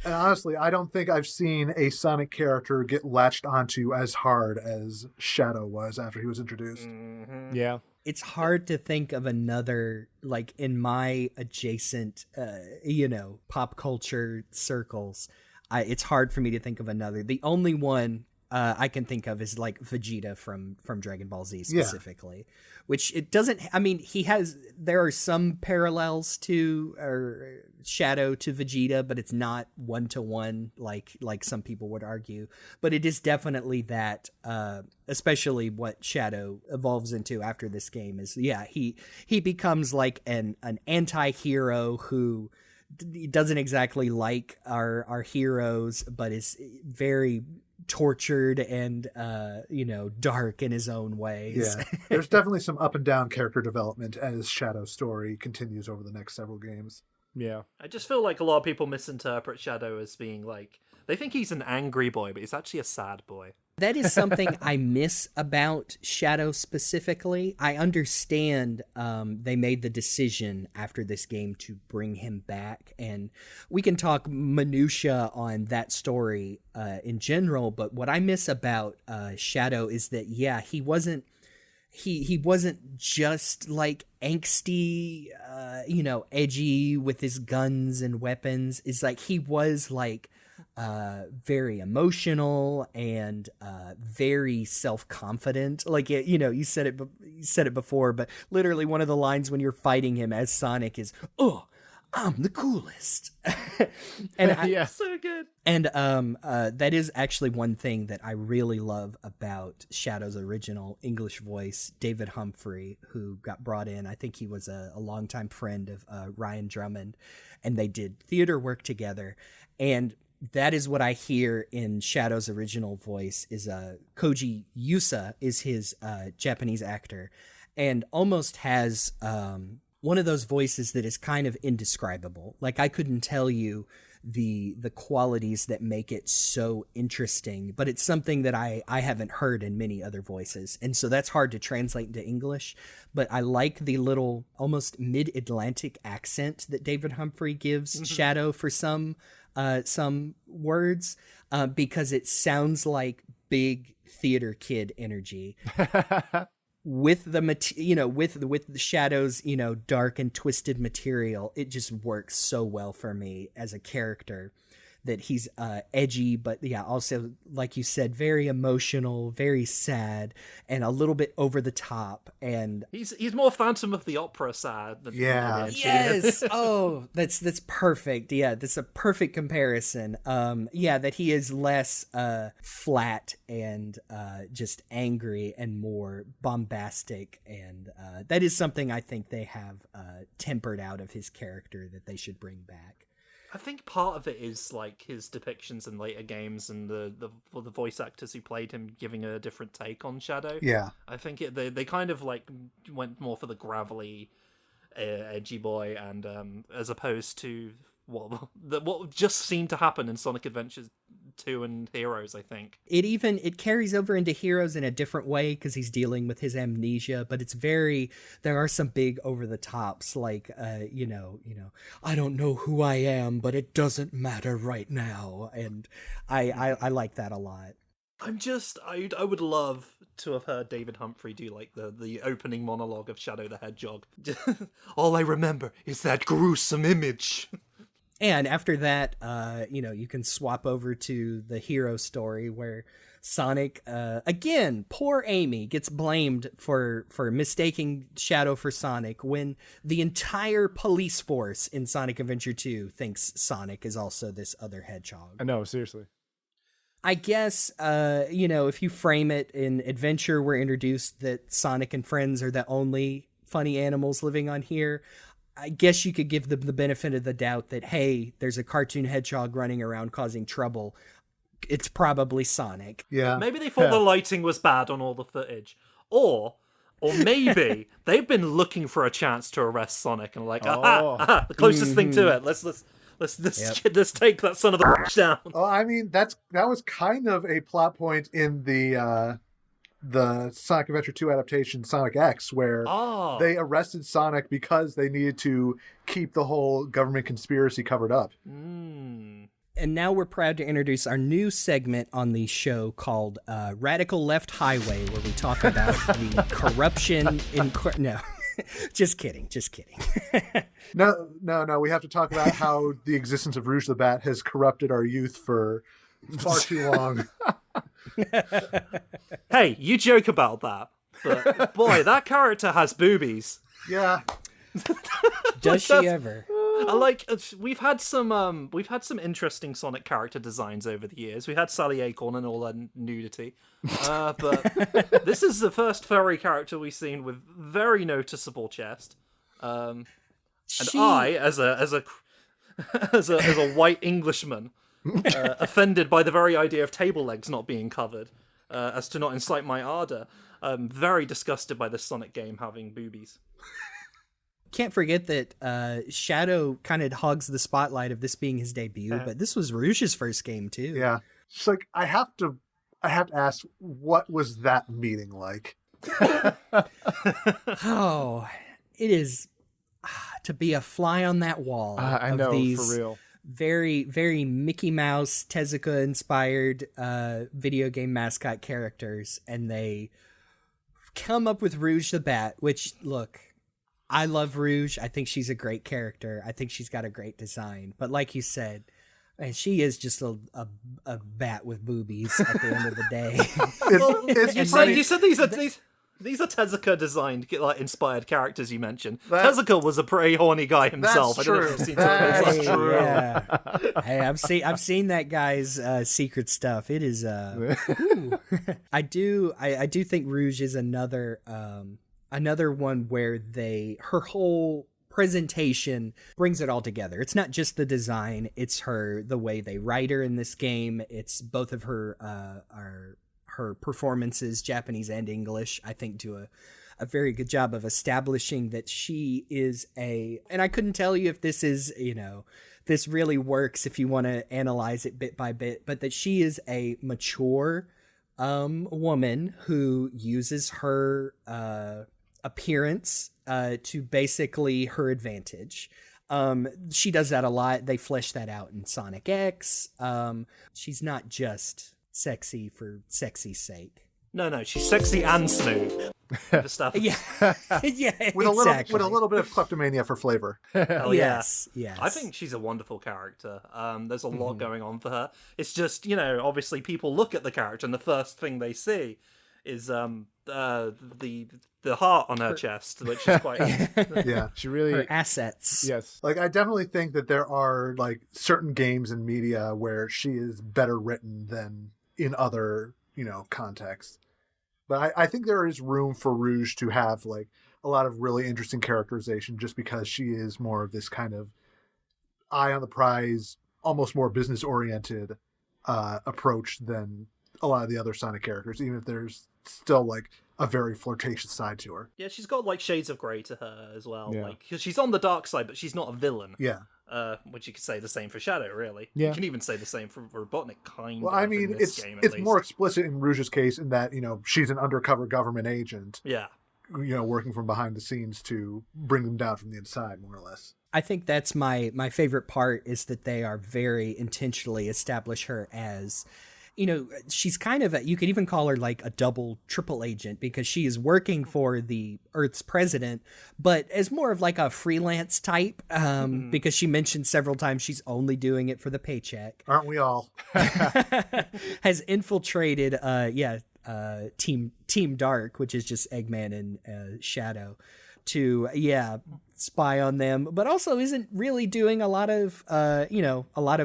And honestly, I don't think I've seen a Sonic character get latched onto as hard as Shadow was after he was introduced. Mm-hmm. Yeah. It's hard to think of another, like, in my adjacent, pop culture circles. It's hard for me to think of another. The only one I can think of is, like, Vegeta from Dragon Ball Z specifically. Which it doesn't, I mean, there are some parallels to Shadow to Vegeta, but it's not one-to-one like some people would argue. But it is definitely that, especially what Shadow evolves into after this game is, he becomes like an anti-hero who doesn't exactly like our heroes, but is very tortured and dark in his own ways. Yeah, there's definitely some up and down character development as Shadow's story continues over the next several games. Yeah. I just feel like a lot of people misinterpret Shadow as being like, they think he's an angry boy, but he's actually a sad boy. That is something I miss about Shadow specifically. I understand they made the decision after this game to bring him back, and we can talk minutia on that story in general, but what I miss about Shadow is that, he wasn't just like angsty, edgy with his guns and weapons. It's like he was like very emotional and very self-confident. Like, you said it before, but literally one of the lines when you're fighting him as Sonic is, "Oh, I'm the coolest." And so good. And that is actually one thing that I really love about Shadow's original English voice, David Humphrey, who got brought in. I think he was a longtime friend of Ryan Drummond, and they did theater work together. And that is what I hear in Shadow's original voice is Koji Yusa is his Japanese actor, and almost has one of those voices that is kind of indescribable. Like, I couldn't tell you the qualities that make it so interesting, but it's something that I haven't heard in many other voices, and so that's hard to translate into English. But I like the little almost mid-Atlantic accent that David Humphrey gives Shadow for some words, because it sounds like big theater kid energy. With the with the Shadow's dark and twisted material, it just works so well for me as a character, that he's edgy, but also, like you said, very emotional, very sad, and a little bit over the top. And he's more Phantom of the Opera sad than edgy. Yes. Oh, that's perfect. Yeah, that's a perfect comparison. That he is less flat and just angry and more bombastic, and that is something I think they have tempered out of his character that they should bring back. I think part of it is like his depictions in later games and the voice actors who played him giving a different take on Shadow. Yeah, I think they kind of like went more for the gravelly, edgy boy, and as opposed to what just seemed to happen in Sonic Adventures 2 and Heroes. I think it carries over into Heroes in a different way because he's dealing with his amnesia, but there are some big over the tops, like I don't know who I am, but it doesn't matter right now, and I like that a lot. I would love to have heard David Humphrey do like the opening monologue of Shadow the Hedgehog. All I remember is that gruesome image. And after that, you can swap over to the hero story where Sonic, again, poor Amy gets blamed for mistaking Shadow for Sonic when the entire police force in Sonic Adventure 2 thinks Sonic is also this other hedgehog. I know, seriously. I guess, if you frame it in Adventure, we're introduced that Sonic and friends are the only funny animals living on here. I guess you could give them the benefit of the doubt that, hey, there's a cartoon hedgehog running around causing trouble. It's probably Sonic. Yeah. Maybe they thought the lighting was bad on all the footage. Or maybe they've been looking for a chance to arrest Sonic and like, aha, the closest thing to it. Let's take that son of a bitch down. Oh, I mean, that was kind of a plot point in the Sonic Adventure 2 adaptation, Sonic X, where they arrested Sonic because they needed to keep the whole government conspiracy covered up. And now we're proud to introduce our new segment on the show called Radical Left Highway, where we talk about the corruption in... No, just kidding. No, we have to talk about how the existence of Rouge the Bat has corrupted our youth for far too long. Hey, you joke about that, but boy, that character has boobies. Yeah. Does she ever? We've had some interesting Sonic character designs over the years. We had Sally Acorn and all that nudity, but this is the first furry character we've seen with very noticeable chest. I, as a white Englishman, offended by the very idea of table legs not being covered, as to not incite my ardor. I'm very disgusted by this Sonic game having boobies. Can't forget that Shadow kind of hogs the spotlight of this being his debut, but this was Rouge's first game too. Yeah. It's like I have to ask, what was that meeting like? Oh, it is to be a fly on that wall. I of know, these for real. very, very Mickey Mouse, Tezuka inspired video game mascot characters, and they come up with Rouge the Bat, which, look, I love Rouge. I think she's a great character. I think she's got a great design. But like you said, and she is just a bat with boobies at the end of the day. You said these are Tezuka designed, like, inspired characters you mentioned. Tezuka was a pretty horny guy himself. That's I don't know true. if you've seen That's Tezuka. true. Yeah. Hey, I've seen that guy's secret stuff. It is ooh. I do think Rouge is another one where her whole presentation brings it all together. It's not just the design, it's the way they write her in this game. It's both of her performances, Japanese and English, I think do a very good job of establishing that she is and I couldn't tell you if this is, this really works if you want to analyze it bit by bit, but that she is a mature woman who uses her appearance to basically her advantage. She does that a lot. They flesh that out in Sonic X. She's not just sexy for sexy's sake. No, she's sexy and smooth. Yeah, yeah, With exactly. a little bit of kleptomania for flavor. Hell yeah. Yes. I think she's a wonderful character. There's a lot going on for her. It's just, obviously people look at the character and the first thing they see is the heart on her chest, which is quite Yeah. She really her assets. Yes. Like, I definitely think that there are, like, certain games and media where she is better written than in other, contexts. But I think there is room for Rouge to have, like, a lot of really interesting characterization just because she is more of this kind of eye on the prize, almost more business-oriented approach than a lot of the other Sonic characters, even if there's still, like, a very flirtatious side to her. Yeah, she's got, like, shades of grey to her as well. Yeah. Like, 'cause she's on the dark side, but she's not a villain. Yeah. Which you could say the same for Shadow, really. Yeah. You can even say the same for Robotnik, kind Well, of. I mean, in this it's game, at it's least. more explicit in Rouge's case in that, she's an undercover government agent, Yeah. working from behind the scenes to bring them down from the inside, more or less. I think that's my favorite part, is that they are very intentionally establish her as, she's kind of you could even call her like a double, triple agent, because she is working for the Earth's president, but as more of like a freelance type, because she mentioned several times she's only doing it for the paycheck. Aren't we all? Has infiltrated, Team Dark, which is just Eggman and Shadow, to spy on them, but also isn't really doing a lot of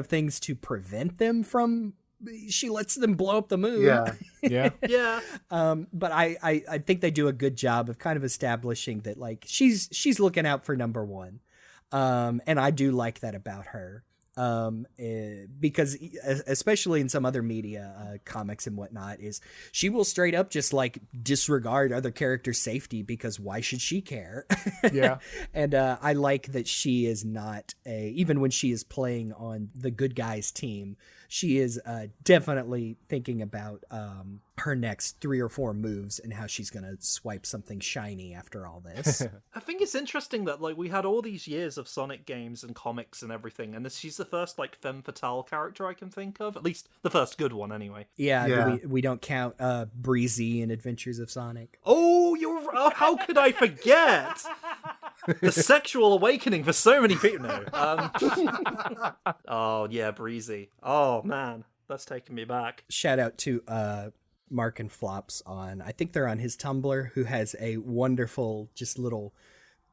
things to prevent them from. She lets them blow up the moon. Yeah. Yeah. Yeah. But I think they do a good job of kind of establishing that, like, she's looking out for number one. And I do like that about her. Because especially in some other media, comics and whatnot, is she will straight up just like disregard other characters' safety, because why should she care? Yeah. And I like that she is not even when she is playing on the good guys team, she is definitely thinking about her next 3 or 4 moves and how she's gonna swipe something shiny after all this. I think it's interesting that, like, we had all these years of Sonic games and comics and everything, and she's the first, like, femme fatale character I can think of. At least the first good one, anyway. Yeah. We don't count Breezy in Adventures of Sonic. Oh, how could I forget? The sexual awakening for so many people. No. Oh, yeah, Breezy. Oh, man. That's taking me back. Shout out to Mark and Flops I think they're on his Tumblr, who has a wonderful just little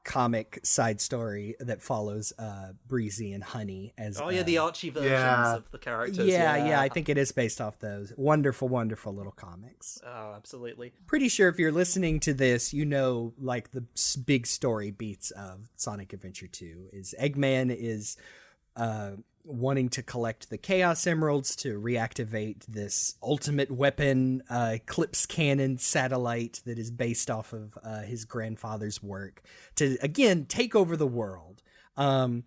comic side story that follows Breezy and Honey as the Archie versions of the characters. Yeah, I think it is based off those wonderful little comics. Oh, absolutely. Pretty sure if you're listening to this, like the big story beats of Sonic Adventure 2 is Eggman is wanting to collect the Chaos Emeralds to reactivate this ultimate weapon, Eclipse Cannon satellite that is based off of his grandfather's work to, again, take over the world. I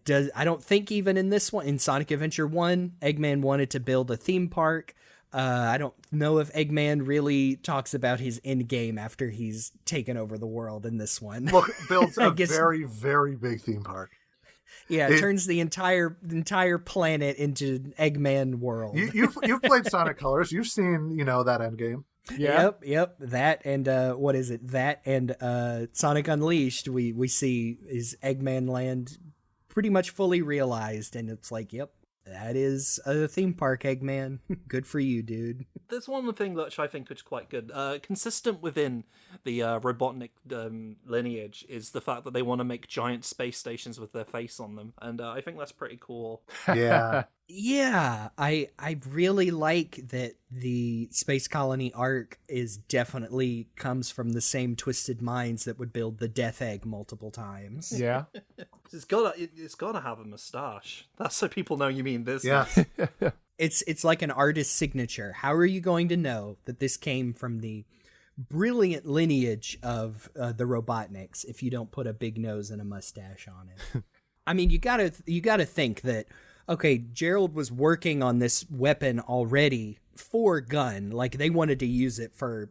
don't think even in this one, in Sonic Adventure 1, Eggman wanted to build a theme park. I don't know if Eggman really talks about his end game after he's taken over the world in this one. Look, builds a very, very big theme park. Yeah, it turns the entire planet into Eggman world. You've played Sonic Colors. You've seen, that end game. Yeah. Yep. That and what is it? That and Sonic Unleashed. We see is Eggman Land pretty much fully realized, and it's like, yep, that is a theme park, Eggman. Good for you, dude. There's one thing which I think is quite good. Consistent within the Robotnik lineage is the fact that they want to make giant space stations with their face on them. And I think that's pretty cool. Yeah. Yeah, I really like that the Space Colony arc is definitely comes from the same twisted minds that would build the Death Egg multiple times. Yeah. It's gotta have a mustache. That's so people know you mean business. Yeah. It's like an artist's signature. How are you going to know that this came from the brilliant lineage of the Robotniks if you don't put a big nose and a mustache on it? I mean, you gotta think that, okay, Gerald was working on this weapon already for gun. Like, they wanted to use it for,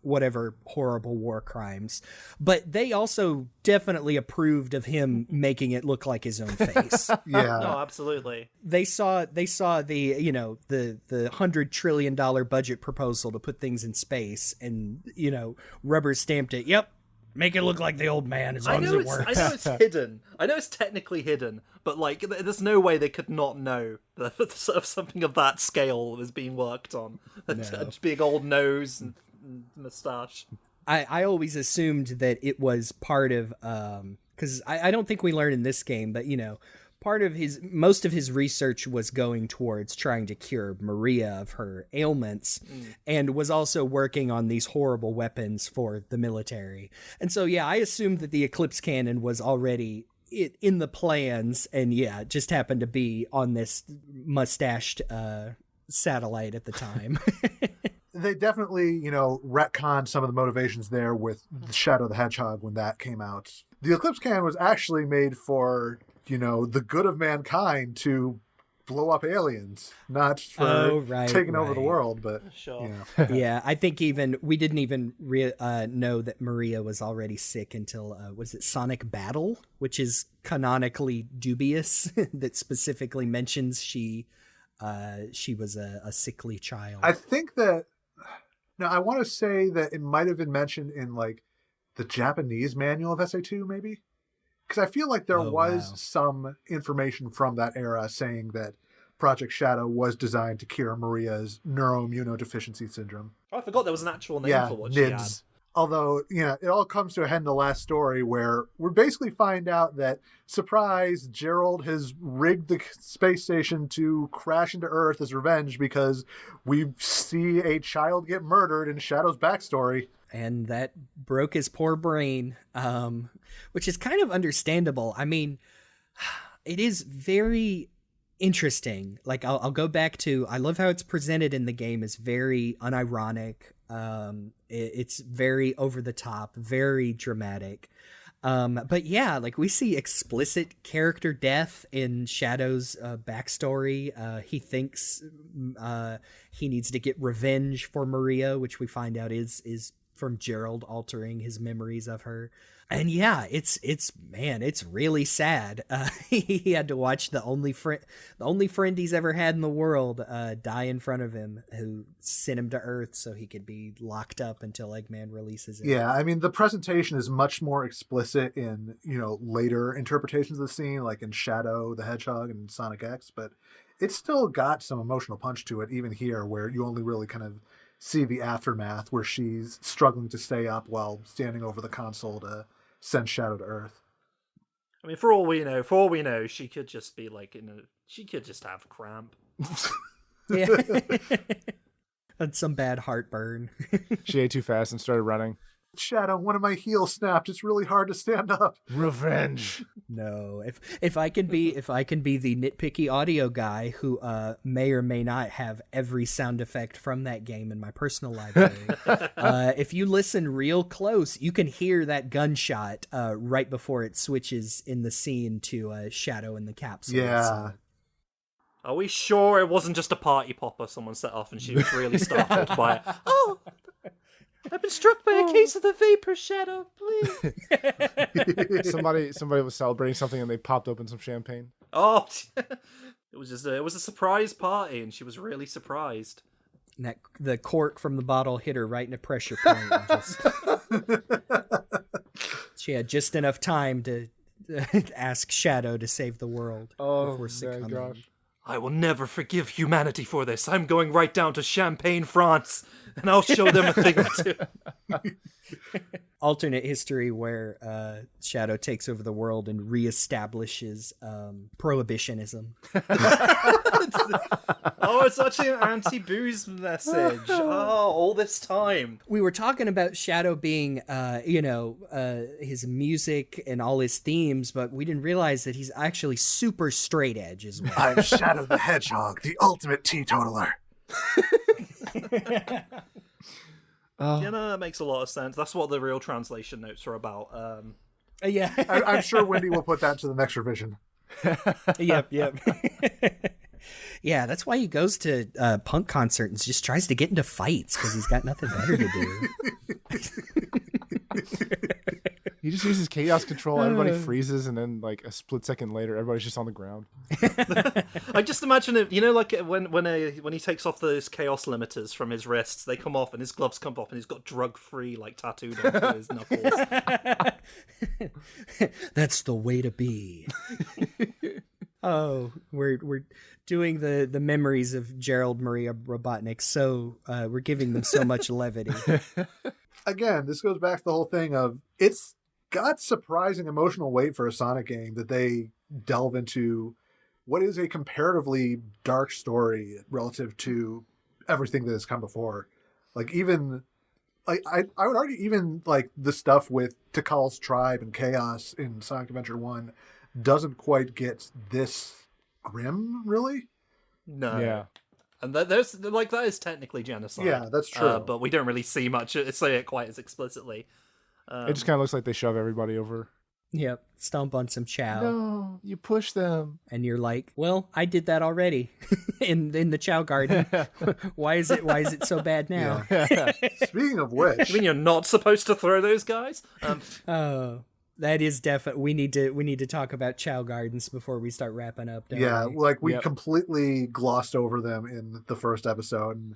whatever horrible war crimes. But they also definitely approved of him making it look like his own face. Yeah. No, absolutely. They saw the the $100 trillion budget proposal to put things in space and, rubber stamped it. Yep. Make it look like the old man as long as it works. I know it's hidden. I know it's technically hidden, but there's no way they could not know that sort of something of that scale was being worked on. No. A big old nose and mustache. I always assumed that it was part of because I don't think we learned in this game, but part of most of his research was going towards trying to cure Maria of her ailments, and was also working on these horrible weapons for the military. And so, yeah, I assumed that the Eclipse Cannon was already in the plans, and yeah, it just happened to be on this mustached satellite at the time. They definitely, retconned some of the motivations there with Shadow the Hedgehog when that came out. The Eclipse Cannon was actually made for, the good of mankind to blow up aliens, not for taking over the world. But sure. Yeah, I think we didn't even know that Maria was already sick until was it Sonic Battle, which is canonically dubious that specifically mentions she was a sickly child. I think that I want to say that it might have been mentioned in the Japanese manual of SA2, maybe. Because I feel like there was some information from that era saying that Project Shadow was designed to cure Maria's neuroimmunodeficiency syndrome. Oh, I forgot there was an actual name for what she had. Although, it all comes to a head in the last story where we basically find out that, surprise, Gerald has rigged the space station to crash into Earth as revenge because we see a child get murdered in Shadow's backstory. And that broke his poor brain, which is kind of understandable. I mean, it is very interesting. Like, I'll go back to, I love how it's presented in the game as very unironic. It's very over the top, very dramatic. But yeah, we see explicit character death in Shadow's backstory. He thinks he needs to get revenge for Maria, which we find out is from Gerald altering his memories of her. And yeah, it's really sad. He had to watch the only friend he's ever had in the world die in front of him, who sent him to Earth so he could be locked up until Eggman releases him. Yeah, I mean, the presentation is much more explicit in, later interpretations of the scene, like in Shadow the Hedgehog and Sonic X, but it's still got some emotional punch to it, even here, where you only really kind of see the aftermath, where she's struggling to stay up while standing over the console to send Shadow to Earth. I mean, for all we know, she could just be she could just have cramp. Yeah. Had some bad heartburn. She ate too fast and started running. Shadow, one of my heels snapped. It's really hard to stand up. Revenge. No, if I can be the nitpicky audio guy who may or may not have every sound effect from that game in my personal library, if you listen real close, you can hear that gunshot right before it switches in the scene to Shadow in the capsule. Yeah. So. Are we sure it wasn't just a party popper someone set off and she was really startled by it? Oh, I've been struck by a case of the vapor, Shadow, please. Somebody was celebrating something and they popped open some champagne. Oh, it was a surprise party and she was really surprised. And the cork from the bottle hit her right in a pressure point. And she had just enough time to ask Shadow to save the world. Oh, before succumbing. gosh. I will never forgive humanity for this. I'm going right down to Champagne, France, and I'll show them a thing or two. Alternate history where Shadow takes over the world and reestablishes prohibitionism. Oh, it's actually an anti-booze message. Oh, all this time. We were talking about Shadow being, his music and all his themes, but we didn't realize that he's actually super straight edge as well. I'm Shadow the Hedgehog, the ultimate teetotaler. Yeah, no, that makes a lot of sense. That's what the real translation notes are about. Yeah. I'm sure Wendy will put that to the next revision. Yep. Yeah, that's why he goes to punk concerts and just tries to get into fights because he's got nothing better to do. He just uses chaos control. Everybody freezes, and then like a split second later, everybody's just on the ground. I just imagine it. Like when he takes off those chaos limiters from his wrists, they come off, and his gloves come off, and he's got drug-free like tattooed onto his knuckles. That's the way to be. Oh, we're doing the memories of Gerald Maria Robotnik, so we're giving them so much levity. Again, this goes back to the whole thing of it's got surprising emotional weight for a Sonic game that they delve into what is a comparatively dark story relative to everything that has come before. Like even like I would argue even like the stuff with Tikal's tribe and chaos in Sonic Adventure 1 doesn't quite get this grim, really. No. Yeah. And that is technically genocide. Yeah, that's true. But we don't really see much say it quite as explicitly. It just kind of looks like they shove everybody over. Yep, stomp on some Chao. No, you push them. And you're like, well, I did that already in the Chao garden. Why is it so bad now? Yeah. Speaking of which, You mean you're not supposed to throw those guys? Oh, that is definitely. We need to talk about Chao gardens before we start wrapping up. Don't yeah, we? like we Yep. completely glossed over them in the first episode. And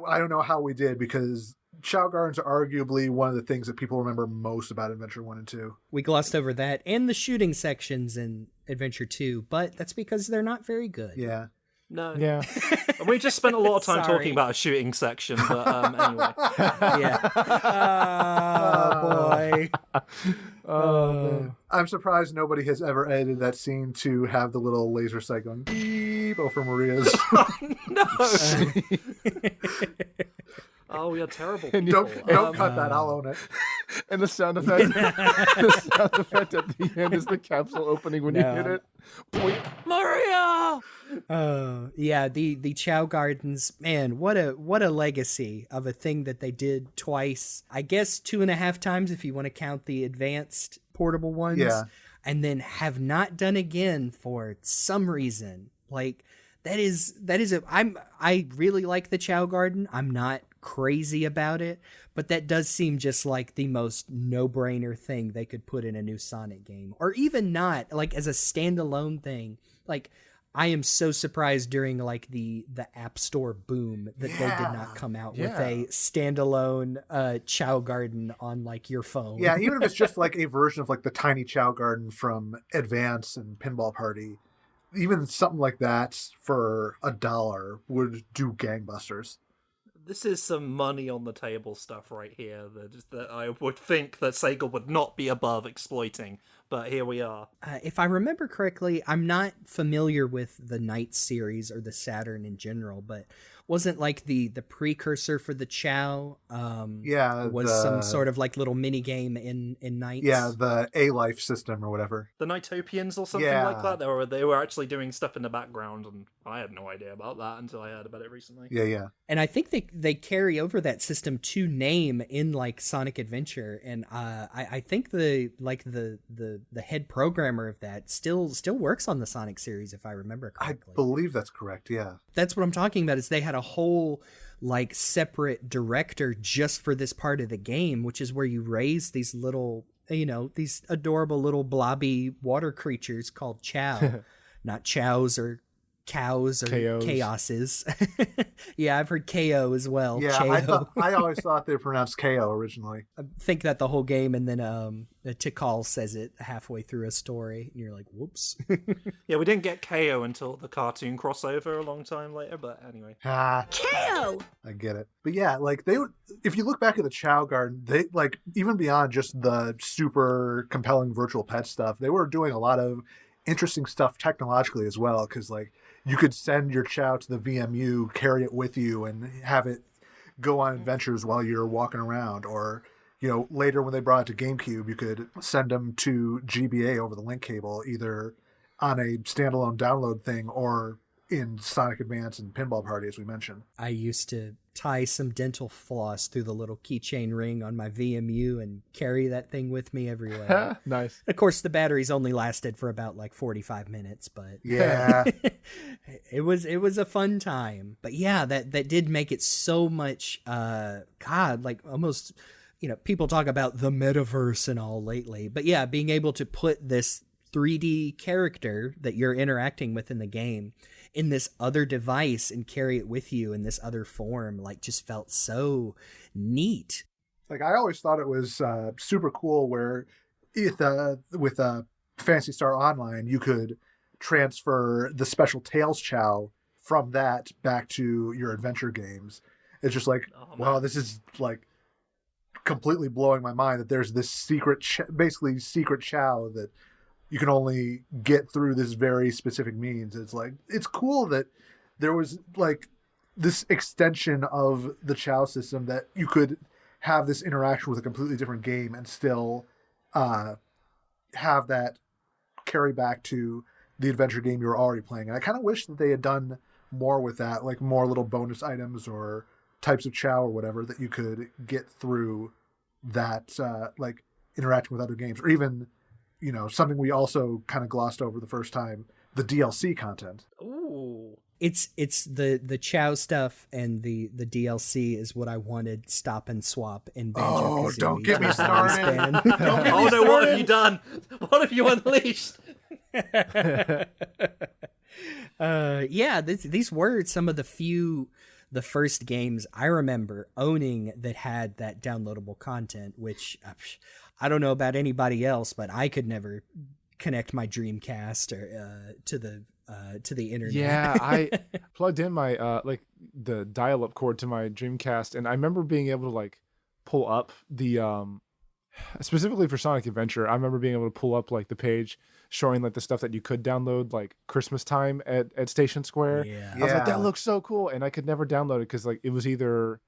I don't know how we did because Chao Gardens are arguably one of the things that people remember most about Adventure 1 and 2. We glossed over that and the shooting sections in Adventure 2, but that's because they're not very good. Yeah. No. Yeah. We just spent a lot of time Sorry. talking about a shooting section, but anyway. Yeah. Oh, boy. Oh, I'm surprised nobody has ever edited that scene to have the little laser sight going beep over Maria's. No. Oh, we are terrible people. Don't cut that. I'll own it. and the sound effect. The sound effect at the end is the capsule opening when you hit it. Boink. Maria! Yeah, the Chao Gardens, man, what a legacy of a thing that they did twice. I guess 2.5 times if you want to count the advanced portable ones. Yeah. And then have not done again for some reason. Like I really like the Chao Garden. I'm not crazy about it, but that does seem just like the most no-brainer thing they could put in a new Sonic game, or even not like as a standalone thing. Like I am so surprised during like the App Store boom that they did not come out with a standalone Chao Garden on like your phone. Yeah, even if it's just like a version of like the tiny Chao Garden from Advance and Pinball Party, even something like that for $1 would do gangbusters. This is some money on the table stuff right here that I would think that Sega would not be above exploiting but here we are. If I remember correctly, I'm not familiar with the Knight series or the Saturn in general, but wasn't like the precursor for the Chao was some sort of like little mini game in Knights? Yeah, the A-Life system or whatever. The Nighttopians or something like that. They were actually doing stuff in the background, and I had no idea about that until I heard about it recently. Yeah. And I think they carry over that system to name in like Sonic Adventure, and I think the head programmer of that still works on the Sonic series, if I remember correctly. I believe that's correct. Yeah, that's what I'm talking about. Is they had a whole like separate director just for this part of the game, which is where you raise these little, these adorable little blobby water creatures called Chao, not chows or cows or KOs. Chaoses. Yeah, I've heard KO as well. Yeah, I always thought they were pronounced KO originally. I think that the whole game, and then Tikal says it halfway through a story, and you're like, whoops. Yeah, we didn't get KO until the cartoon crossover a long time later, but anyway. KO! I get it. But yeah, like if you look back at the Chao Garden, they like, even beyond just the super compelling virtual pet stuff, they were doing a lot of interesting stuff technologically as well, because like you could send your Chao to the VMU, carry it with you, and have it go on adventures while you're walking around. Or, later when they brought it to GameCube, you could send them to GBA over the link cable, either on a standalone download thing or in Sonic Advance and Pinball Party, as we mentioned. I used to tie some dental floss through the little keychain ring on my VMU and carry that thing with me everywhere. Nice. Of course, the batteries only lasted for about like 45 minutes, but yeah, it was a fun time. But yeah, that did make it so much, like almost, people talk about the metaverse and all lately, but yeah, being able to put this 3D character that you're interacting with in the game in this other device and carry it with you in this other form, like, just felt so neat. Like, I always thought it was super cool where with Phantasy Star Online, you could transfer the special Tails Chao from that back to your adventure games. It's just like, wow, this is like completely blowing my mind that there's this basically secret Chao that you can only get through this very specific means. It's like, it's cool that there was like this extension of the Chao system that you could have this interaction with a completely different game and still have that carry back to the adventure game you were already playing. And I kind of wish that they had done more with that, like more little bonus items or types of Chao or whatever that you could get through that, like interacting with other games, or even, something we also kind of glossed over the first time, the DLC content. Ooh. It's the Chao stuff, and the DLC is what I wanted Stop and Swap in Banjo-Kazooie. Oh, don't get me started. Oh no, what have you done? What have you unleashed? These were some of the first games I remember owning that had that downloadable content, which I don't know about anybody else, but I could never connect my Dreamcast or to the internet. Yeah, I plugged in my the dial-up cord to my Dreamcast, and I remember being able to like pull up the specifically for Sonic Adventure. I remember being able to pull up like the page showing like the stuff that you could download like Christmas time at Station Square. Yeah. I was like, that looks so cool, and I could never download it because like it was either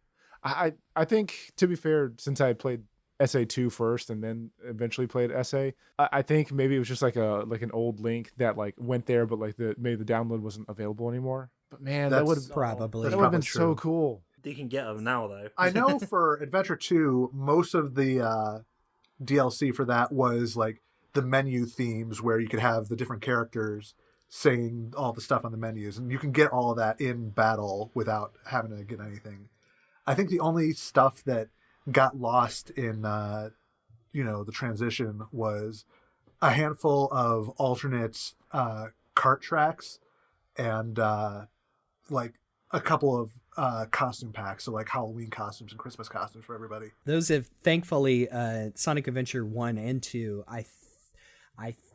I think, to be fair, since I had played SA2 first and then eventually played SA, I think maybe it was just like an old link that like went there, but like maybe the download wasn't available anymore. But man, that would have been so cool. You can get them now though. I know for Adventure 2, most of the DLC for that was like the menu themes where you could have the different characters saying all the stuff on the menus, and you can get all of that in battle without having to get anything. I think the only stuff that got lost in the transition was a handful of alternate kart tracks and like a couple of costume packs, so like Halloween costumes and Christmas costumes for everybody. Those have thankfully Sonic Adventure 1 and 2, I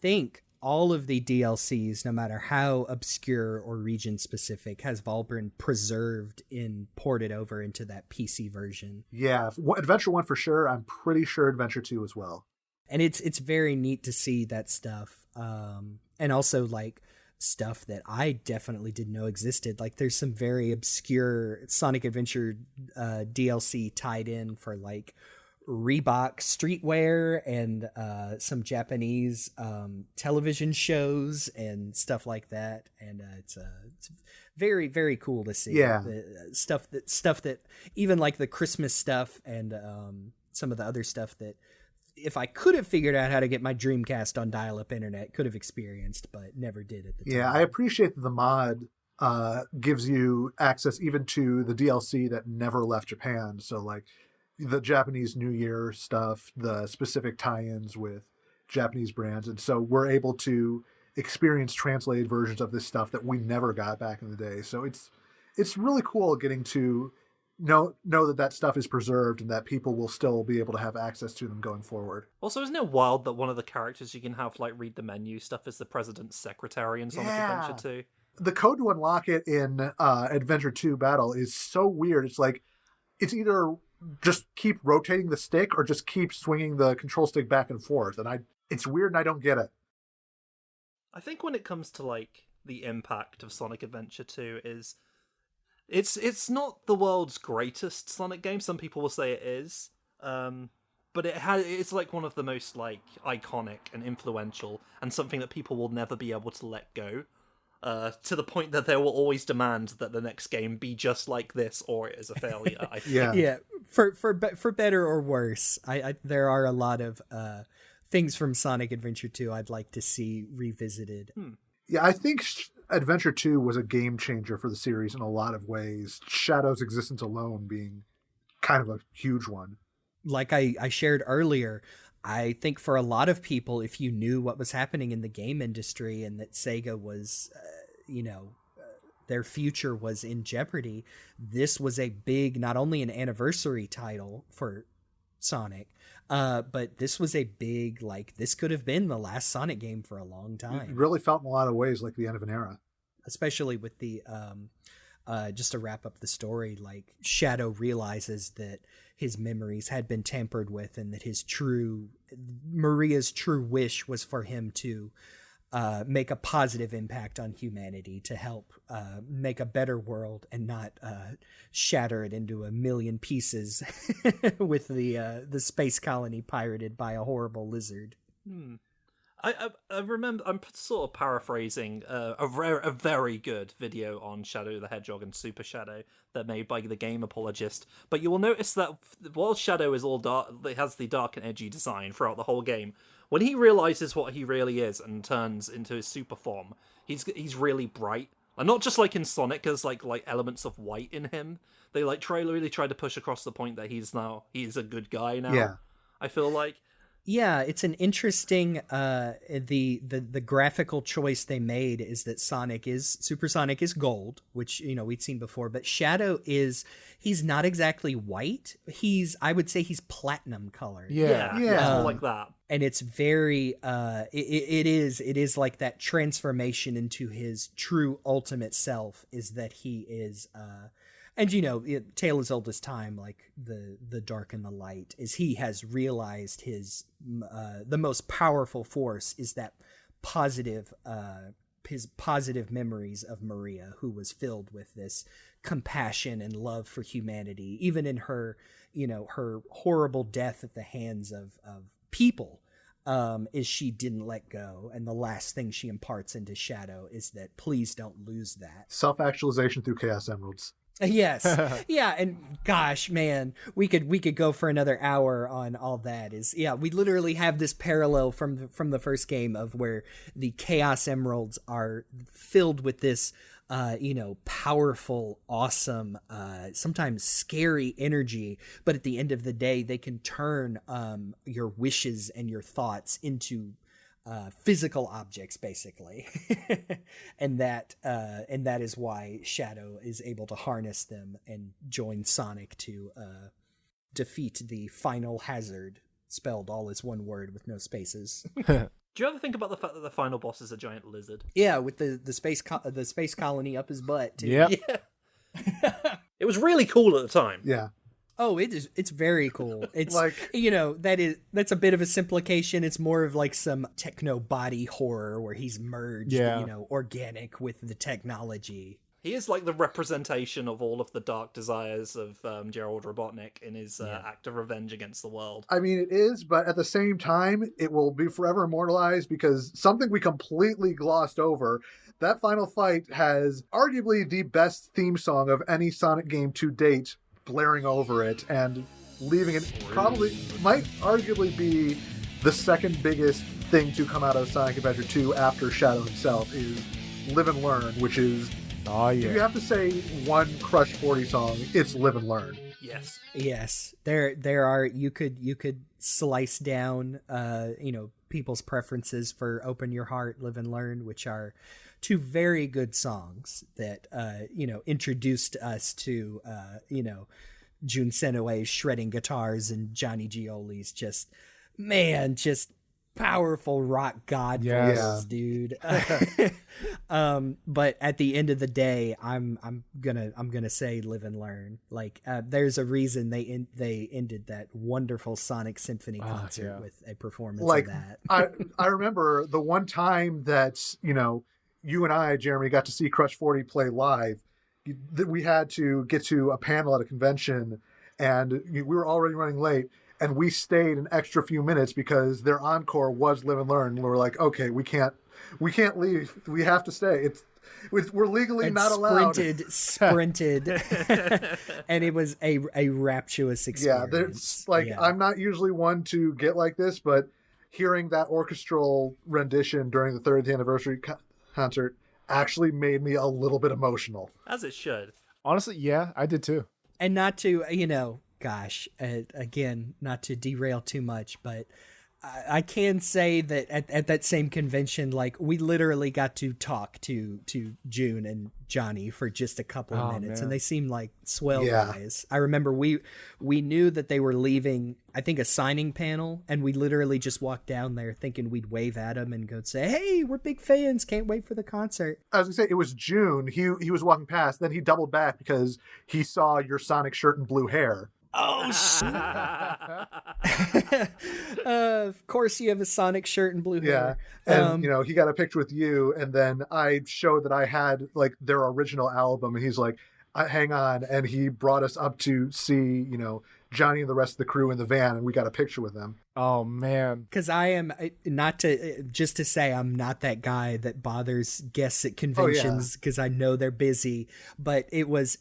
think all of the DLCs, no matter how obscure or region specific, has all been preserved and ported over into that PC version. Yeah, Adventure 1 for sure. I'm pretty sure Adventure 2 as well. And it's very neat to see that stuff. And also like stuff that I definitely didn't know existed. Like there's some very obscure Sonic Adventure DLC tied in for like Reebok streetwear and some Japanese television shows and stuff like that. And it's very, very cool to see. Yeah. The stuff that even like the Christmas stuff and some of the other stuff that if I could have figured out how to get my Dreamcast on dial-up internet, could have experienced, but never did at the time. Yeah, I appreciate that the mod gives you access even to the DLC that never left Japan. So like the Japanese New Year stuff, the specific tie-ins with Japanese brands. And so we're able to experience translated versions of this stuff that we never got back in the day. So it's really cool getting to know that stuff is preserved and that people will still be able to have access to them going forward. Also, isn't it wild that one of the characters you can have like read the menu stuff is the president's secretary in Sonic Adventure 2? The code to unlock it in Adventure 2 Battle is so weird. It's like, it's either just keep rotating the stick or just keep swinging the control stick back and forth. And it's weird and I don't get it. I think when it comes to like the impact of Sonic Adventure 2 is it's not the world's greatest Sonic game. Some people will say it is. But it's like one of the most like iconic and influential and something that people will never be able to let go. To the point that they will always demand that the next game be just like this or it is a failure. I think. Yeah. For better or worse, there are a lot of things from Sonic Adventure 2 I'd like to see revisited. Yeah, I think Adventure 2 was a game changer for the series in a lot of ways. Shadow's existence alone being kind of a huge one. Like I shared earlier, I think for a lot of people, if you knew what was happening in the game industry and that Sega was, their future was in jeopardy, this was a big, not only an anniversary title for Sonic, but this was a big, like, this could have been the last Sonic game for a long time. It really felt in a lot of ways like the end of an era. Especially with the, just to wrap up the story, like, Shadow realizes that his memories had been tampered with and that Maria's true wish was for him to make a positive impact on humanity, to help make a better world and not shatter it into a million pieces with the space colony pirated by a horrible lizard. I remember, I'm sort of paraphrasing a very good video on Shadow the Hedgehog and Super Shadow that made by the Game Apologist, but you will notice that while Shadow is all dark, it has the dark and edgy design throughout the whole game, when he realizes what he really is and turns into his super form, he's really bright. And not just like in Sonic, there's like elements of white in him. They like really try to push across the point that he's a good guy now. Yeah. I feel like. Yeah, it's an interesting the graphical choice they made is that Super Sonic is gold, which we'd seen before, but Shadow he's not exactly white. I would say he's platinum colored. Yeah. It's more like that. And it's very it is like that transformation into his true ultimate self is that he is and tale as old as time, like the dark and the light, is he has realized his the most powerful force is that positive his positive memories of Maria, who was filled with this compassion and love for humanity, even in her her horrible death at the hands of people, is she didn't let go, and the last thing she imparts into Shadow is that please don't lose that. Self-actualization through Chaos Emeralds. Yes. Yeah, and gosh, man, we could go for another hour on all that. We literally have this parallel from the first game of where the Chaos Emeralds are filled with this powerful, awesome, sometimes scary energy, but at the end of the day they can turn your wishes and your thoughts into physical objects, basically. and that is why Shadow is able to harness them and join Sonic to defeat the final hazard, spelled all as one word with no spaces. Do you ever think about the fact that the final boss is a giant lizard? Yeah, with the space colony up his butt too. Yep. Yeah. It was really cool at the time. Yeah. Oh, it's very cool. It's Like- that's a bit of a simplification. It's more of like some techno body horror where he's merged, organic with the technology. He is like the representation of all of the dark desires of Gerald Robotnik in his act of revenge against the world. I mean, it is, but at the same time, it will be forever immortalized because something we completely glossed over. That final fight has arguably the best theme song of any Sonic game to date blaring over it and leaving it might arguably be the second biggest thing to come out of Sonic Adventure 2 after Shadow himself is Live and Learn, which is, if you have to say one Crush 40 song, it's Live and Learn. Yes. There are, you could slice down people's preferences for Open Your Heart, Live and Learn, which are two very good songs that introduced us to Jun Senoue's shredding guitars and Johnny Gioli's just powerful rock god vocals, dude. But at the end of the day, I'm gonna say Live and Learn. Like there's a reason they ended that wonderful Sonic Symphony concert with a performance of that. I remember the one time that you and I, Jeremy, got to see Crush 40 play live. That we had to get to a panel at a convention, and we were already running late. And we stayed an extra few minutes because their encore was Live and Learn. And we were like, okay, we can't leave. We have to stay. We're legally not allowed. Sprinted, and it was a rapturous experience. I'm not usually one to get like this, but hearing that orchestral rendition during the 30th anniversary concert actually made me a little bit emotional. As it should. Honestly, yeah, I did too. And not to, again, not to derail too much, but I can say that at that same convention, like we literally got to talk to June and Johnny for just a couple of minutes, and they seemed like swell guys. I remember we knew that they were leaving, I think, a signing panel, and we literally just walked down there thinking we'd wave at them and go say, "Hey, we're big fans, can't wait for the concert." I was gonna say it was June. He was walking past, then he doubled back because he saw your Sonic shirt and blue hair. Oh, of course you have a Sonic shirt and blue hair. And he got a picture with you, and then I showed that I had like their original album, and he's like, hang on, and he brought us up to see Johnny and the rest of the crew in the van, and we got a picture with them. Oh man, because I am not to say I'm not that guy that bothers guests at conventions because I know they're busy, but it was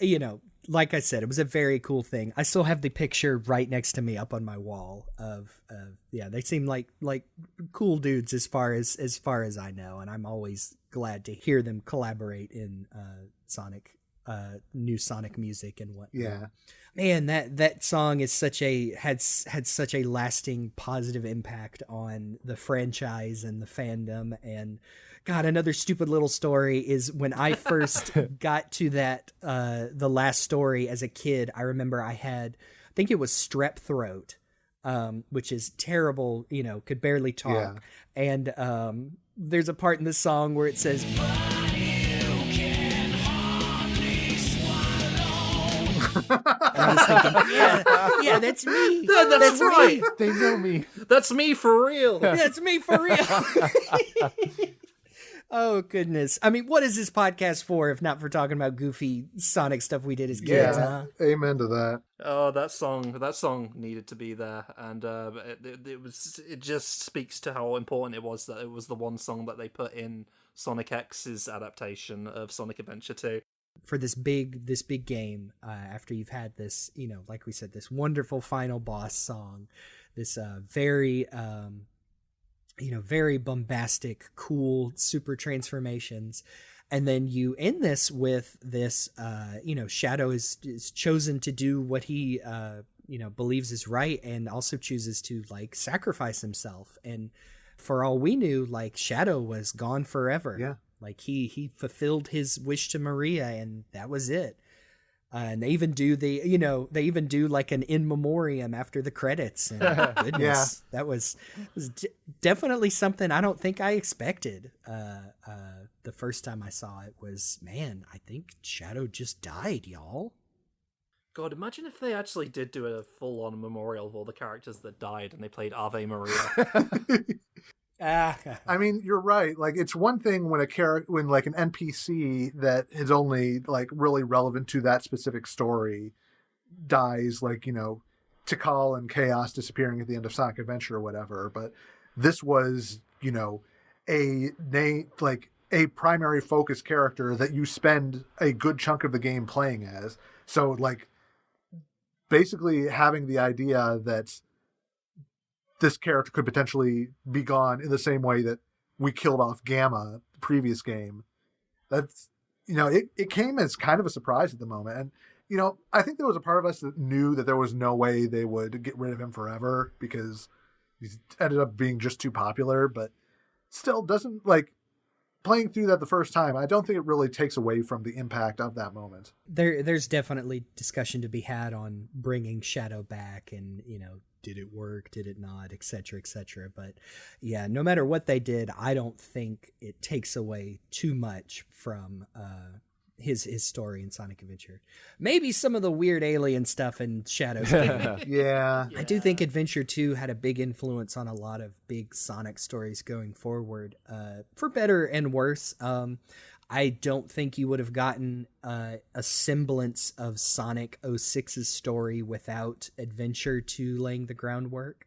like I said, it was a very cool thing. I still have the picture right next to me up on my wall of they seem like cool dudes as far as I know, and I'm always glad to hear them collaborate in new Sonic music and whatnot. Yeah. Man, that song is had such a lasting positive impact on the franchise and the fandom. And God, another stupid little story is when I first got to that the last story as a kid. I remember I think it was strep throat, which is terrible. Could barely talk. Yeah. And there's a part in the song where it says, and I was thinking, yeah, that's me. That's right. Me. They know me. That's me for real. That's me for real. Oh, goodness. I mean, what is this podcast for if not for talking about goofy Sonic stuff we did as kids, huh? Amen to that. Oh, that song needed to be there, and it just speaks to how important it was that it was the one song that they put in Sonic X's adaptation of Sonic Adventure 2. For this big game, after you've had this, like we said, this wonderful final boss song, this very bombastic, cool, super transformations. And then you end this with this, Shadow is chosen to do what he, believes is right, and also chooses to sacrifice himself. And for all we knew, Shadow was gone forever. Yeah. He fulfilled his wish to Maria, and that was it. And they even do an in memoriam after the credits. And goodness, that was definitely something I don't think I expected. The first time I saw it was, man, I think Shadow just died, y'all. God, imagine if they actually did do a full-on memorial of all the characters that died and they played Ave Maria. I mean, you're right. Like, it's one thing when when like an NPC that is only like really relevant to that specific story dies, like, Tikal and Chaos disappearing at the end of Sonic Adventure or whatever. But this was, a primary focus character that you spend a good chunk of the game playing as. So, like, basically having the idea that this character could potentially be gone in the same way that we killed off Gamma the previous game. That's, it came as kind of a surprise at the moment. And, I think there was a part of us that knew that there was no way they would get rid of him forever because he ended up being just too popular, but still doesn't, like, playing through that the first time, I don't think it really takes away from the impact of that moment. There's definitely discussion to be had on bringing Shadow back and, did it work, did it not, et cetera, et cetera. But yeah, no matter what they did, I don't think it takes away too much from his story in Sonic Adventure. Maybe some of the weird alien stuff in Shadow's game. Yeah. I do think Adventure 2 had a big influence on a lot of big Sonic stories going forward, for better and worse. I don't think you would have gotten a semblance of Sonic 06's story without Adventure 2 laying the groundwork,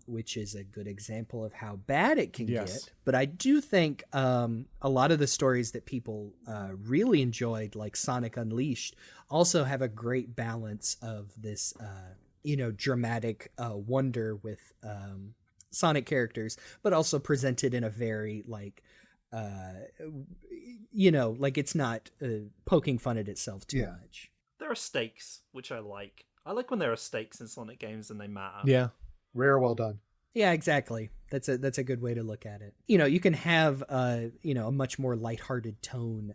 which is a good example of how bad it can get. But I do think a lot of the stories that people really enjoyed, like Sonic Unleashed, also have a great balance of this, dramatic wonder with Sonic characters, but also presented in a very, like, it's not poking fun at itself too much. There are stakes, which I like. I like when there are stakes in Sonic games and they matter. Yeah. Rare, well done. Yeah, exactly. That's a good way to look at it. You can have a much more lighthearted tone,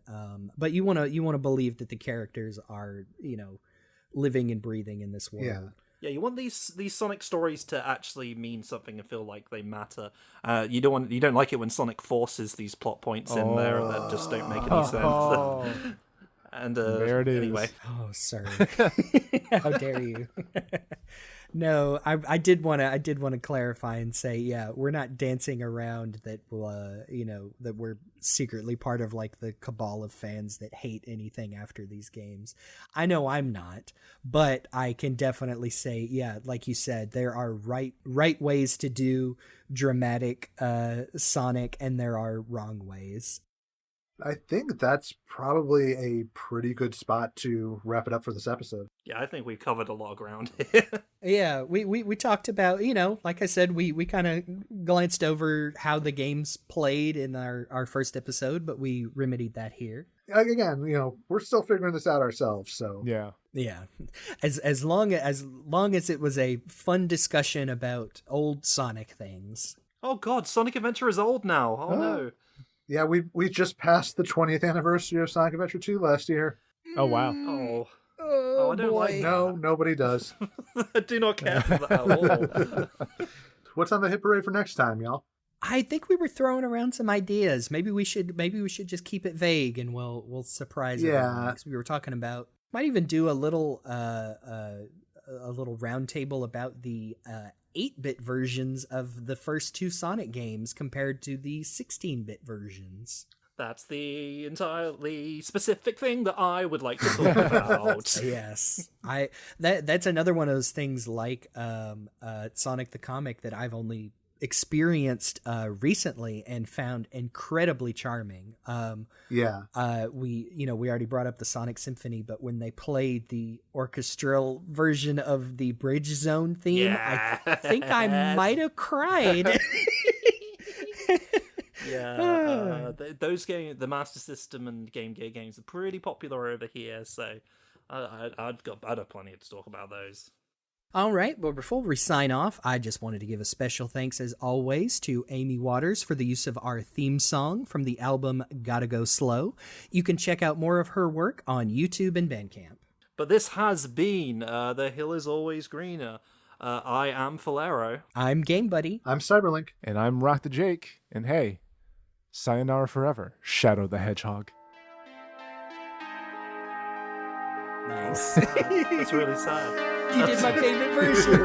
but you want to believe that the characters are, living and breathing in this world. Yeah. Yeah, you want these Sonic stories to actually mean something and feel like they matter. You don't like it when Sonic forces these plot points in there that just don't make any sense. And there it is. Anyway. Oh, sir. How dare you? No, I did want to clarify and say, yeah, we're not dancing around that, that we're secretly part of like the cabal of fans that hate anything after these games. I know I'm not, but I can definitely say, yeah, like you said, there are right ways to do dramatic Sonic, and there are wrong ways. I think that's probably a pretty good spot to wrap it up for this episode. Yeah, I think we've covered a lot of ground here. Yeah, we talked about, like I said, we kind of glanced over how the games played in our first episode, but we remedied that here. Again, we're still figuring this out ourselves, so. Yeah. Yeah. As long as it was a fun discussion about old Sonic things. Oh god, Sonic Adventure is old now. Oh no. Yeah, we just passed the 20th anniversary of Sonic Adventure 2 last year. Oh, wow. Oh, I don't boy. like No, nobody does. I do not care for that at all. What's on the hit parade for next time, y'all? I think we were throwing around some ideas. Maybe we should just keep it vague and we'll surprise everyone. 'Cause we were talking about, might even do a little round table about the 8-bit versions of the first two Sonic games compared to the 16-bit versions. That's the entirely specific thing that I would like to talk about. Yes. That's another one of those things like Sonic the Comic that I've only experienced recently and found incredibly charming. We already brought up the Sonic Symphony, but when they played the orchestral version of the Bridge Zone theme, yes. I think I might have cried. Yeah, those games, the Master System and Game Gear games, are pretty popular over here, so I'd have plenty to talk about those. All right, well, before we sign off, I just wanted to give a special thanks, as always, to Amy Waters for the use of our theme song from the album Gotta Go Slow. You can check out more of her work on YouTube and Bandcamp. But this has been The Hill is Always Greener. I am Faulerro. I'm GameBuddy. I'm CyberLink. And I'm RockTheJake. And hey, sayonara forever, Shadow the Hedgehog. Nice. That's really sad. You did my favorite version.